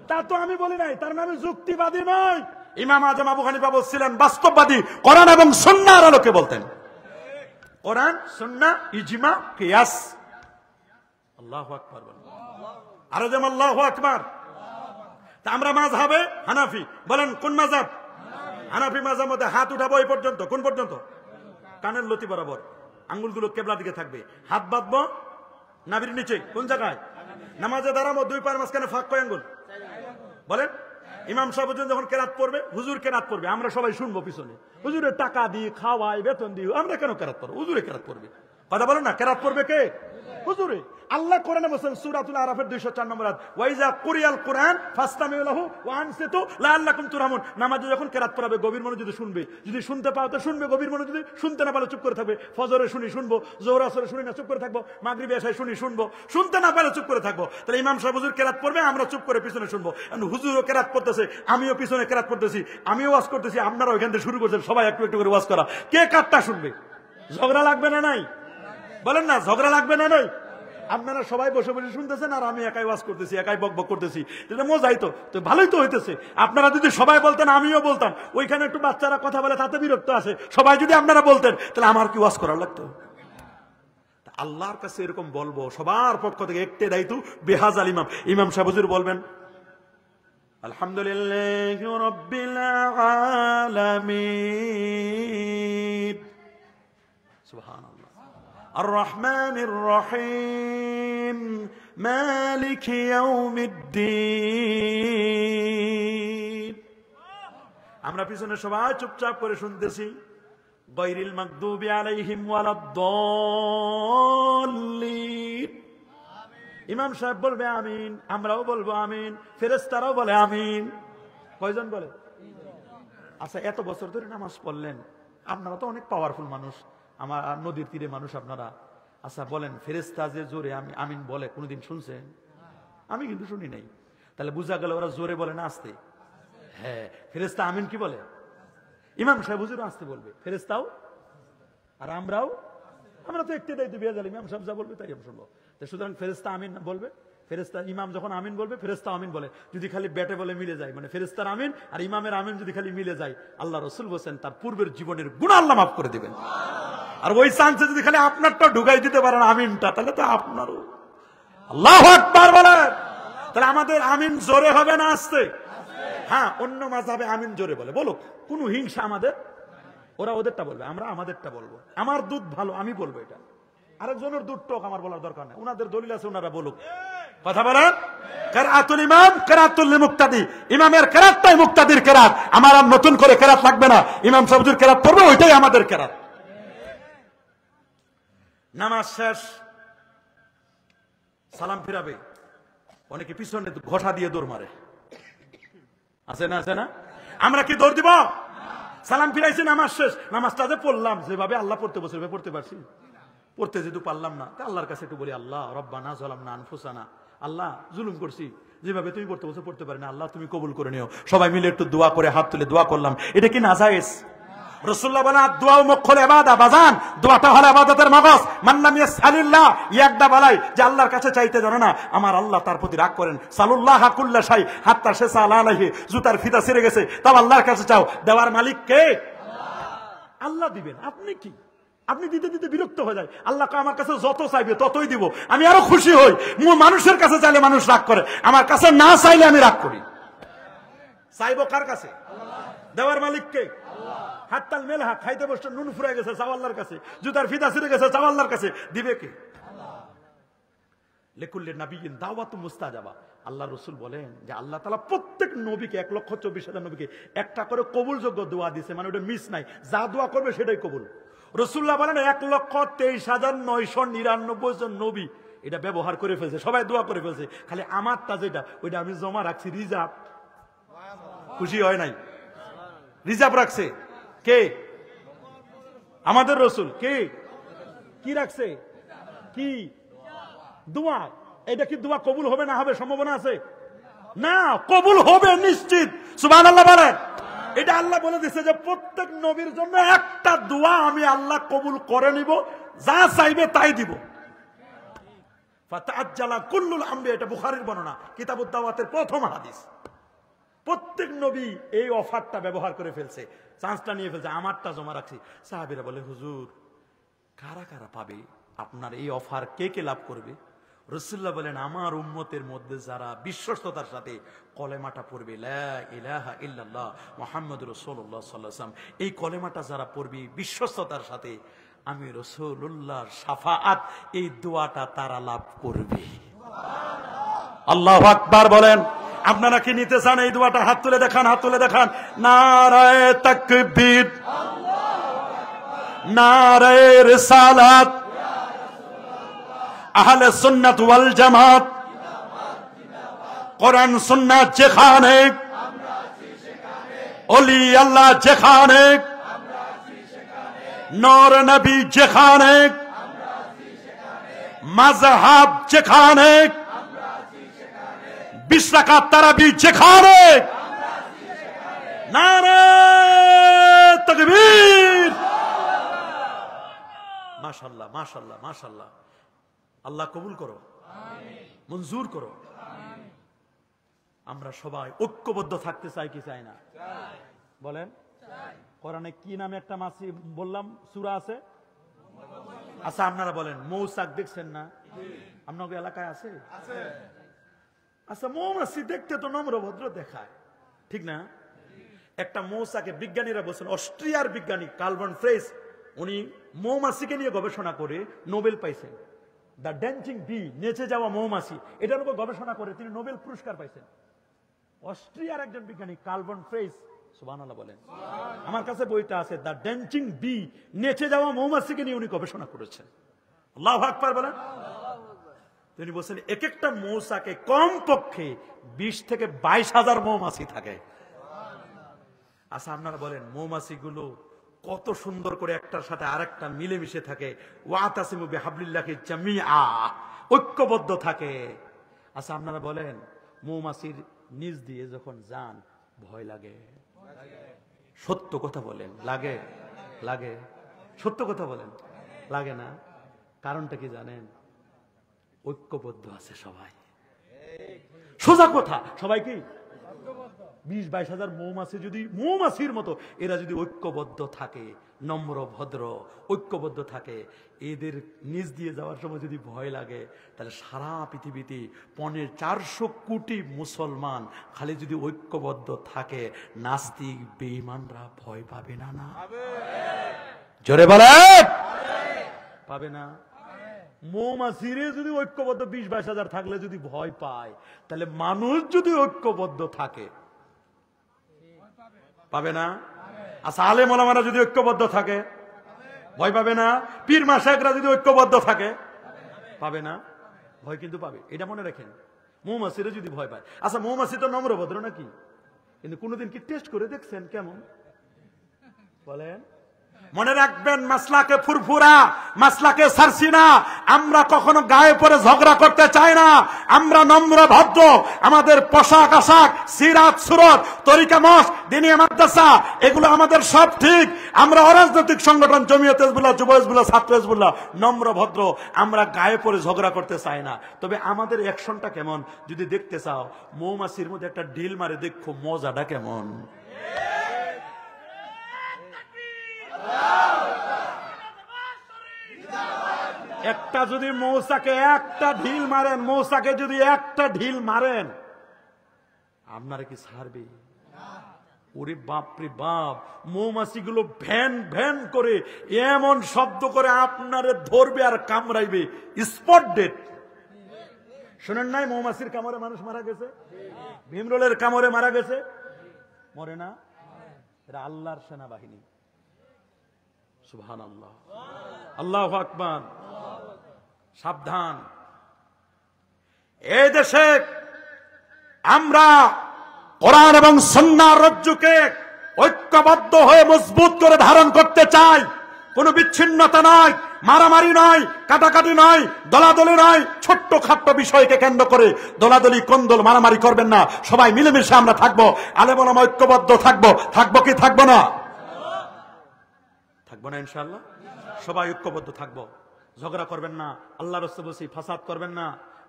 তা তো আমি বলি নাই, তার মানে যুক্তিবাদী নয়। ইমাম আজম আবু হানিফা বলছিলেন বাস্তববাদী, কোরআন এবং সুন্নাহর আলোকে বলতেন। কোরআন, সুন্নাহ, ইজমা, কিয়াস। আল্লাহু আকবার বলেন, আরো যেমন আল্লাহু আকবার। তা আমরা মাযহাবে হানাফি, বলেন কোন মাযহাব? হানাফি মাযহাব মধ্যে হাত উঠাবো এই পর্যন্ত, কোন পর্যন্ত? কানের লতি বরাবর, আঙ্গুলগুলো কেবলা দিকে থাকবে, হাত বাঁধবো নাভির নিচে, কোন জায়গায়? নামাজে দাঁড়াবো, দুই পায়ের মাঝখানে ফাঁক, কয় আঙ্গুল? বলেন। ইমাম সাহেব যখন কেরাত পড়বে, হুজুর কেরাত পড়বে, আমরা সবাই শুনবো পিছনে। হুজুরের টাকা দিই, খাওয়াই, বেতন দিই, আমরা কেন কেরাত পড়বো? হুজুরে কেরাত পড়বে। কথা বলেন না, কেরাত পড়বে কে? হুজুরে। আল্লাহ কোরআনে বলেন সূরাতুল আরাফের 204 নম্বর আয়াত, ওয়াইজা কুরিয়াল কুরআন ফাসতামিউ লাহু ওয়া আনসিতু লাআল্লাকুম তুরহামুন। নামাজে যখন কেরাত পড়াবে গভীর মনোযোগে শুনবে, যদি শুনতে পাও তো শুনবে গভীর মনোযোগে, শুনতে না পারলে চুপ করে থাকবে। ফজরে শুনি শুনবো, যোহর আসরে শুনি না চুপ করে থাকবো, মাগরিবে এশায় শুনি শুনবো, শুনতে না পারলে চুপ করে থাকবো। তাহলে ইমাম সাহেব হুজুর কেরাত পড়বে, আমরা চুপ করে পিছনে শুনবো। হুজুরও কেরাত পড়তেছে, আমিও পিছনে কেরাত পড়তেছি, আমিও ওয়াজ করতেছি, আপনারা ওইখান থেকে শুরু করছেন, সবাই একটু একটু করে ওয়াজ করা। কে কারটা শুনবে? ঝগড়া লাগবে না নাই? বলেন না, ঝগড়া লাগবে না নাই? আপনারা সবাই বসে বসে শুনতেছেন আর আমি একাই ওয়াজ করতেছি, একাই বকবক করতেছি, এটা মজাই তো। তো ভালোই তো হইতেছে। আপনারা যদি সবাই বলতেন, আমিও বলতাম, ওইখানে একটু বাচ্চারা কথা বলে তাতে বিরক্ত আসে, সবাই যদি আপনারা বলতেন, তাহলে আমার কি ওয়াজ করার লাগতো? আল্লাহর কাছে এরকম বলবো, সবার পক্ষ থেকে একটে দায়িত্ব বেহাজাল ইমাম। ইমাম সাহেব হুজুর বলবেন আলহামদুলিল্লাহি রাব্বিল আলামিন, সুবহানাল্লাহ, الرحمن الرحيم مالك يوم الدين। আমরা পিছনে সবাই চুপচাপ করে শুনতেছি, গায়রিল মাগদুবি আলাইহিম ওয়ালাদ-দাল্লিন। ইমাম সাহেব বলবে আমিন, আমরাও বলবো আমিন, ফেরেশতারাও বলে আমিন। কয়জন বলে? আচ্ছা, এত বছর ধরে নামাজ পড়লেন, আপনারা তো অনেক পাওয়ারফুল মানুষ, আমার নদীর তীরে মানুষ আপনারা। আচ্ছা বলেন, ফেরেশতা যে জোরে আমিন বলে কোনদিন শুনছেন? আমি কিন্তু শুনি নাই। তাহলে বুঝা গেল ওরা জোরে বলে না আস্তে? হ্যাঁ, ফেরেশতা আমিন কি বলে? ইমাম সাহেব হুজুর আস্তে বলবে, ফেরেশতাও আর আমরা তো একটু দায়িত্ব বিয়ে যাই, ইমাম সাহেব যা বলবে তাই আমি শুনবো। সুতরাং ফেরেশতা আমিন বলবে, ফেরেশতা ইমাম যখন আমিন বলবে ফেরেশতা আমিন বলে। যদি খালি ব্যাটে বলে মিলে যায়, মানে ফেরেশতার আমিন আর ইমামের আমিন যদি খালি মিলে যায়, আল্লাহ রাসূল বলেন তার পূর্বের জীবনের গুনাহ আল্লাহ মাফ করে দিবেন। আর ওই চান্সে যদি খালি আপনারটা ঢুকাই দিতে পারেন আমিনটা, তাহলে তো আপনারও। আল্লাহু আকবার বলেন। তাহলে আমাদের আমিন জোরে হবে না আস্তে? হ্যাঁ, অন্য মাযহাবে আমিন জোরে বলে, বলুক, কোনো হিংসা আমাদের। ওরা ওদেরটা বলবে, আমরা আমাদেরটা বলবো। আমার দুধ ভালো, আমি বলবো এটা। আরেকজনের দুধ টক, আমার বলার দরকার নেই। ওনাদের দলিল আছে, ওনারা বলুক। কথা বলেন। কিরাতুল ইমাম কিরাতুল লিমুক্তাদি, ইমামের কিরাতটাই মুক্তাদির কিরাত। আমার আর নতুন করে কিরাত লাগবে না, ইমাম সাহেব হুজুর কিরাত পড়বে, ওইটাই আমাদের কিরাত। নামাজ শেষ, সালাম ফিরাবে, অনেকে পিছনে ঘষা দিয়ে দৌড় মারে, আছে না? আছে না? আমরা কি দৌড় দিব? সালাম ফিরাইছি, নামাজ শেষ, নামাজটা যে পড়লাম যেভাবে আল্লাহ পড়তে বসে পড়তে পারছি? পড়তে যেহেতু পারলাম না, আল্লাহর কাছে একটু বলি, আল্লাহ রব্বানা যালামনা আনফুসানা, আল্লাহ জুলুম করছি, যেভাবে তুমি পড়তে বসে পড়তে পারি না, আল্লাহ তুমি কবুল করে নিও। সবাই মিলে একটু দোয়া করে হাত তুলে দোয়া করলাম, এটা কি নাজায়েজ? রাসূলুল্লাহ বলেন দোয়া মুখল ইবাদত, বাজান দোয়াটা হলো ইবাদতের মগজ। মান লাম ইয়াসআলিল্লাহ, ইয়াকদা বলাই যে আল্লাহর কাছে চাইতে জানো না, আমার আল্লাহ তার প্রতি রাগ করেন। সালুল্লাহ কুল্লা শাই হাত্তা শাসা আলাইহি, জুতার ফিতা ছিঁড়ে গেছে, তাও আল্লাহর কাছে চাও, দেওয়ার মালিক কে? আল্লাহ দিবেন। আপনি কি? আপনি দিতে দিতে বিরক্ত হয়ে যায়। আল্লাহ আমার কাছে যত চাইবে ততই দিব, আমি আরো খুশি হই। মানুষের কাছে চাইলে মানুষ রাগ করে, আমার কাছে না চাইলে আমি রাগ করি। চাইবো কার কাছে? দেওয়ার মালিক কে? হাত্তাল মেলহা, খাইতে বসে নুন ফুরে গেছে, চাও আল্লাহর কাছে, জুতার ফিতা ছিঁড়ে গেছে, চাও আল্লাহর কাছে, দিবে কে? লিকুল্লি নাবিয়্যিন দাওয়াতুন মুস্তাজাবা। আল্লাহ রাসূল বলেন যে আল্লাহ তাআলা প্রত্যেক নবীকে 1,24,000 নবীকে একটা করে কবুলযোগ্য দোয়া দিয়েছে, মানে ওটা মিস নাই, যা দোয়া করবে সেটাই কবুল। রাসূলুল্লাহ বলেন 1,23,999 জন নবী এটা ব্যবহার করে ফেলছে, সবাই দোয়া করে ফেলছে, খালি আমারটা যেটা ওইটা আমি জমা রাখছি রিজার্ভ। খুশি হয় নাই? রিজার্ভ রাখছে কে? আমাদের রাসূল। কে? কি রাখছে? কি? দোয়া। এটা কি দোয়া কবুল হবে না হবে সম্ভাবনা আছে? না, কবুল হবে নিশ্চিত। সুবহানাল্লাহ বলেন। এটা আল্লাহ বলে দিয়েছে যে প্রত্যেক নবীর জন্য একটা দোয়া আমি আল্লাহ কবুল করে নিব, যা চাইবে তাই দিব। ফাতাআজ্জালা কুল্লুল আমবিয়া, এটা বুখারীর বর্ণনা, কিতাবুদ দাওয়াতের প্রথম হাদিস। প্রত্যেক নবী এই অফারটা ব্যবহার করে ফেলছে, চান্সটা নিয়ে ফেলছে। আমারটা জমা রাখছি। সাহাবীরা বলে, হুজুর কারা কারা পাবে আপনার এই অফার, কে কে লাভ করবে? রাসূলুল্লাহ বলেন, আমার উম্মতের মধ্যে যারা বিশ্বস্ততার সাথে কলেমাটা পড়বে, লা ইলাহা ইল্লাল্লাহ মুহাম্মাদুর রাসূলুল্লাহ সাল্লাল্লাহু আলাইহি ওয়াসাল্লাম, এই কলেমাটা যারা পড়বে বিশ্বস্ততার সাথে, আমি রাসূলুল্লাহর শাফাআত, এই দোয়াটা তারা লাভ করবে। আল্লাহু আকবার বলেন। আপনারা কি নিতে চান এই দোয়াটা? হাত তুলে দেখান, হাত তুলে দেখান। নারায়ে তাকবীর, নারায়ে রিসালাত, আহলে সুন্নাত ওয়াল জামাত, কোরআন সুন্নাত যেখানে, ওলি আল্লাহ যেখানে, নূর নবী যেখানে, মাযহাব যেখানে, 20 রাকাত তারাবি যেখানে, নারায়ে তাকবীর। মাশাআল্লাহ, মাশাআল্লাহ, মাশাআল্লাহ। আল্লাহ কবুল করো, মঞ্জুর করো। আমরা সবাই ঐক্যবদ্ধ থাকতে চাই কি চাই না? বলেন। কোরআনে কি নামে একটা মাসি বললাম সূরা আছে? আচ্ছা আপনারা বলেন, মৌচাক দেখছেন না? আপনাদের এলাকায় আছে? আচ্ছা, মৌমাছি দেখতে তো নম্র ভদ্র দেখায়, ঠিক না? একটা মৌচাকে বিজ্ঞানীরা বলছেন, অস্ট্রিয়ার বিজ্ঞানী কার্ল ভন ফ্রেস, উনি মৌমাছিকে নিয়ে গবেষণা করে নোবেল পাইছেন। দ্য ড্যান্সিং বি, নেচে যাওয়া মৌমাছি, এটার উপর গবেষণা করে তিনি নোবেল পুরস্কার পাইছেন। অস্ট্রিয়ার একজন বিজ্ঞানী কার্ল ভন ফ্রেস, সুবহানাল্লাহ বলেন। আমার কাছে বইটা আছে, দ্য ড্যান্সিং বি, নেচে যাওয়া মৌমাছিকে নিয়ে উনি গবেষণা করেছেন। আল্লাহু আকবার বলেন। তিনি বলছেন এক একটা মৌচাকে কমপক্ষে 20 থেকে 22,000 মৌমাছি থাকে। আচ্ছা আপনারা বলেন, মৌমাছিগুলো কত সুন্দর করে একটার সাথে আরেকটা মিলেমিশে থাকে। ওয়াতাসিমু বিহাবলিল্লাহি জামিআ, ঐক্যবদ্ধ থাকে। আচ্ছা আপনারা বলেন, মৌমাছির নিচ দিয়ে যখন যান ভয় লাগে? সত্য কথা বলেন, লাগে? লাগে। সত্য কথা বলেন, লাগে না? কারণটা কি জানেন? ঐক্যবদ্ধ আছে সবাই। সোজা কথা, সবাই কি 20-22,000 মৌমাছি যদি মৌমাছির মতো এরা যদি ঐক্যবদ্ধ থাকে, নম্র ভদ্র ঐক্যবদ্ধ থাকে, এদের নিজ দিয়ে যাওয়ার সময় যদি ভয় লাগে, তাহলে সারা পৃথিবীতে 450 কোটি মুসলমান খালি যদি ঐক্যবদ্ধ থাকে, নাস্তিক বেঈমানরা ভয় পাবে না? না জোরে বলে পাবে না? মৌমাছিরে যদি ঐক্যবদ্ধ 20-22,000 থাকলে যদি ভয় পায়, তাহলে মানুষ যদি ঐক্যবদ্ধ থাকে পাবে না? আচ্ছা আলেম ওলামারা যদি ঐক্যবদ্ধ থাকে ভয় পাবে না? পীর মাশায়েখরা যদি ঐক্যবদ্ধ থাকে পাবে না? ভয় কিন্তু পাবে, এটা মনে রাখেন। মৌমাছিরে যদি ভয় পায়, আচ্ছা মৌমাছি তো নম্র ভদ্র নাকি? কিন্তু কোনোদিন কি টেস্ট করে দেখছেন কেমন? বলেন। মনে রাখবেন, মাসলাকে ফুরফুরা, মাসলাকে সারসিনা, আমরা কখনো গায়ে পরে ঝগড়া করতে চাই না। আমরা নম্র ভদ্র, আমাদের পোশাক আশাক, সিরাত সুরত, তরিকা মশ, দ্বীনি মাদ্রাসা, এগুলো আমাদের সব ঠিক। আমরা অরাজনৈতিক সংগঠন জমিয়ত হিজবুল্লাহ, যুব হিজবুল্লাহ, ছাত্র হিজবুল্লাহ, নম্র ভদ্র, আমরা গায়ে পরে ঝগড়া করতে চাই না। তবে আমাদের অ্যাকশনটা কেমন যদি দেখতে চাও, মৌমাছির মধ্যে একটা ঢিল মারে দেখো মজাটা কেমন। একটা যদি মৌচাকে একটা ঢিল মারেন, মৌচাকে যদি একটা ঢিল মারেন, আপনারা কি ছাড়বে? ওরে বাপরে বাপ, মৌমাছিগুলো ভ্যান ভ্যান করে এমন শব্দ করে আপনারে ধরবে আর কামড়াইবে, স্পট ডেট। শোনেন নাই মৌমাছির কামড়ে মানুষ মারা গেছে? ভীমরোলের কামড়ে মারা গেছে? মরে না? এরা আল্লাহর সেনাবাহিনী। সুবহানাল্লাহ, আল্লাহু আকবার। সাবধান, এই দেশে আমরা কোরআন এবং সুন্নাহর রজ্জুকে ঐক্যবদ্ধ হয়ে মজবুত করে ধারণ করতে চাই। কোনো বিচ্ছিন্নতা নয়, মারামারি নয়, কাটাকাটি নয়, দলাদলি নয়, ছোট্ট খাট্ট বিষয়কে কেন্দ্র করে দলাদলি কোন্দল মারামারি করবেন না। সবাই মিলেমিশে আমরা থাকবো, আলেম ওলামা ঐক্যবদ্ধ থাকবো। থাকবো কি থাকবো না? থাকবো না ইনশাআল্লাহ। সবাই ঐক্যবদ্ধ থাকবো, ঝগড়া করবেন না, আল্লাহর রাস্তায় বসে ফাসাদ করবেন না,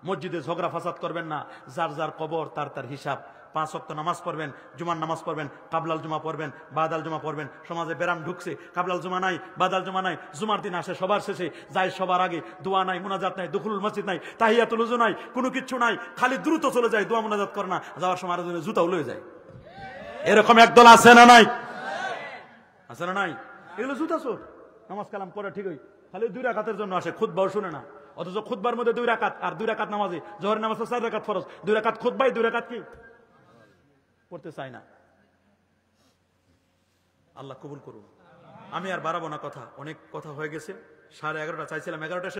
মসজিদে ঝগড়া ফাসাদ করবেন না। যার যার কবর তার তার হিসাব। 5 ওয়াক্ত নামাজ পড়বেন, জুমার নামাজ পড়বেন, কাবলাল জুমা পড়বেন, বাদাল জুমা পড়বেন। সমাজে বেরাম ঢুকছে, কাবলাল জুমা নাই, বাদাল জুমা নাই, জুমার দিন আসে সবার শেষে, যায় সবার আগে, দোয়া নাই, মুনাজাত নাই, দুখুলুল মসজিদ নাই, তাহিয়াতুল উযু নাই, কোনো কিচ্ছু নাই, খালি দ্রুত চলে যায়, দোয়া মুনাজাত করে না, যাওয়ার সময় আরেকজনের জুতাও লয়ে যায়। এরকম একদল আছে না নাই? আছে না নাই? এগুলো জুতা চোর। নামাজ কালাম পড়ে ঠিকই, খালি 2 রাকাতের জন্য আসে, খুতবাও শুনে না। অথচ খুতবার মধ্যে 2 রাকাত, আর 2 রাকাত নামাজে, জোহরের নামাজ 4 রাকাত ফরজ, 2 রাকাত খুতবাই, 2 রাকাত কি পড়তে চায় না। আল্লাহ কবুল করুন। আমি আর বাড়াবো না কথা, অনেক কথা হয়ে গেছে। 11:30 চাইছিলাম 11টা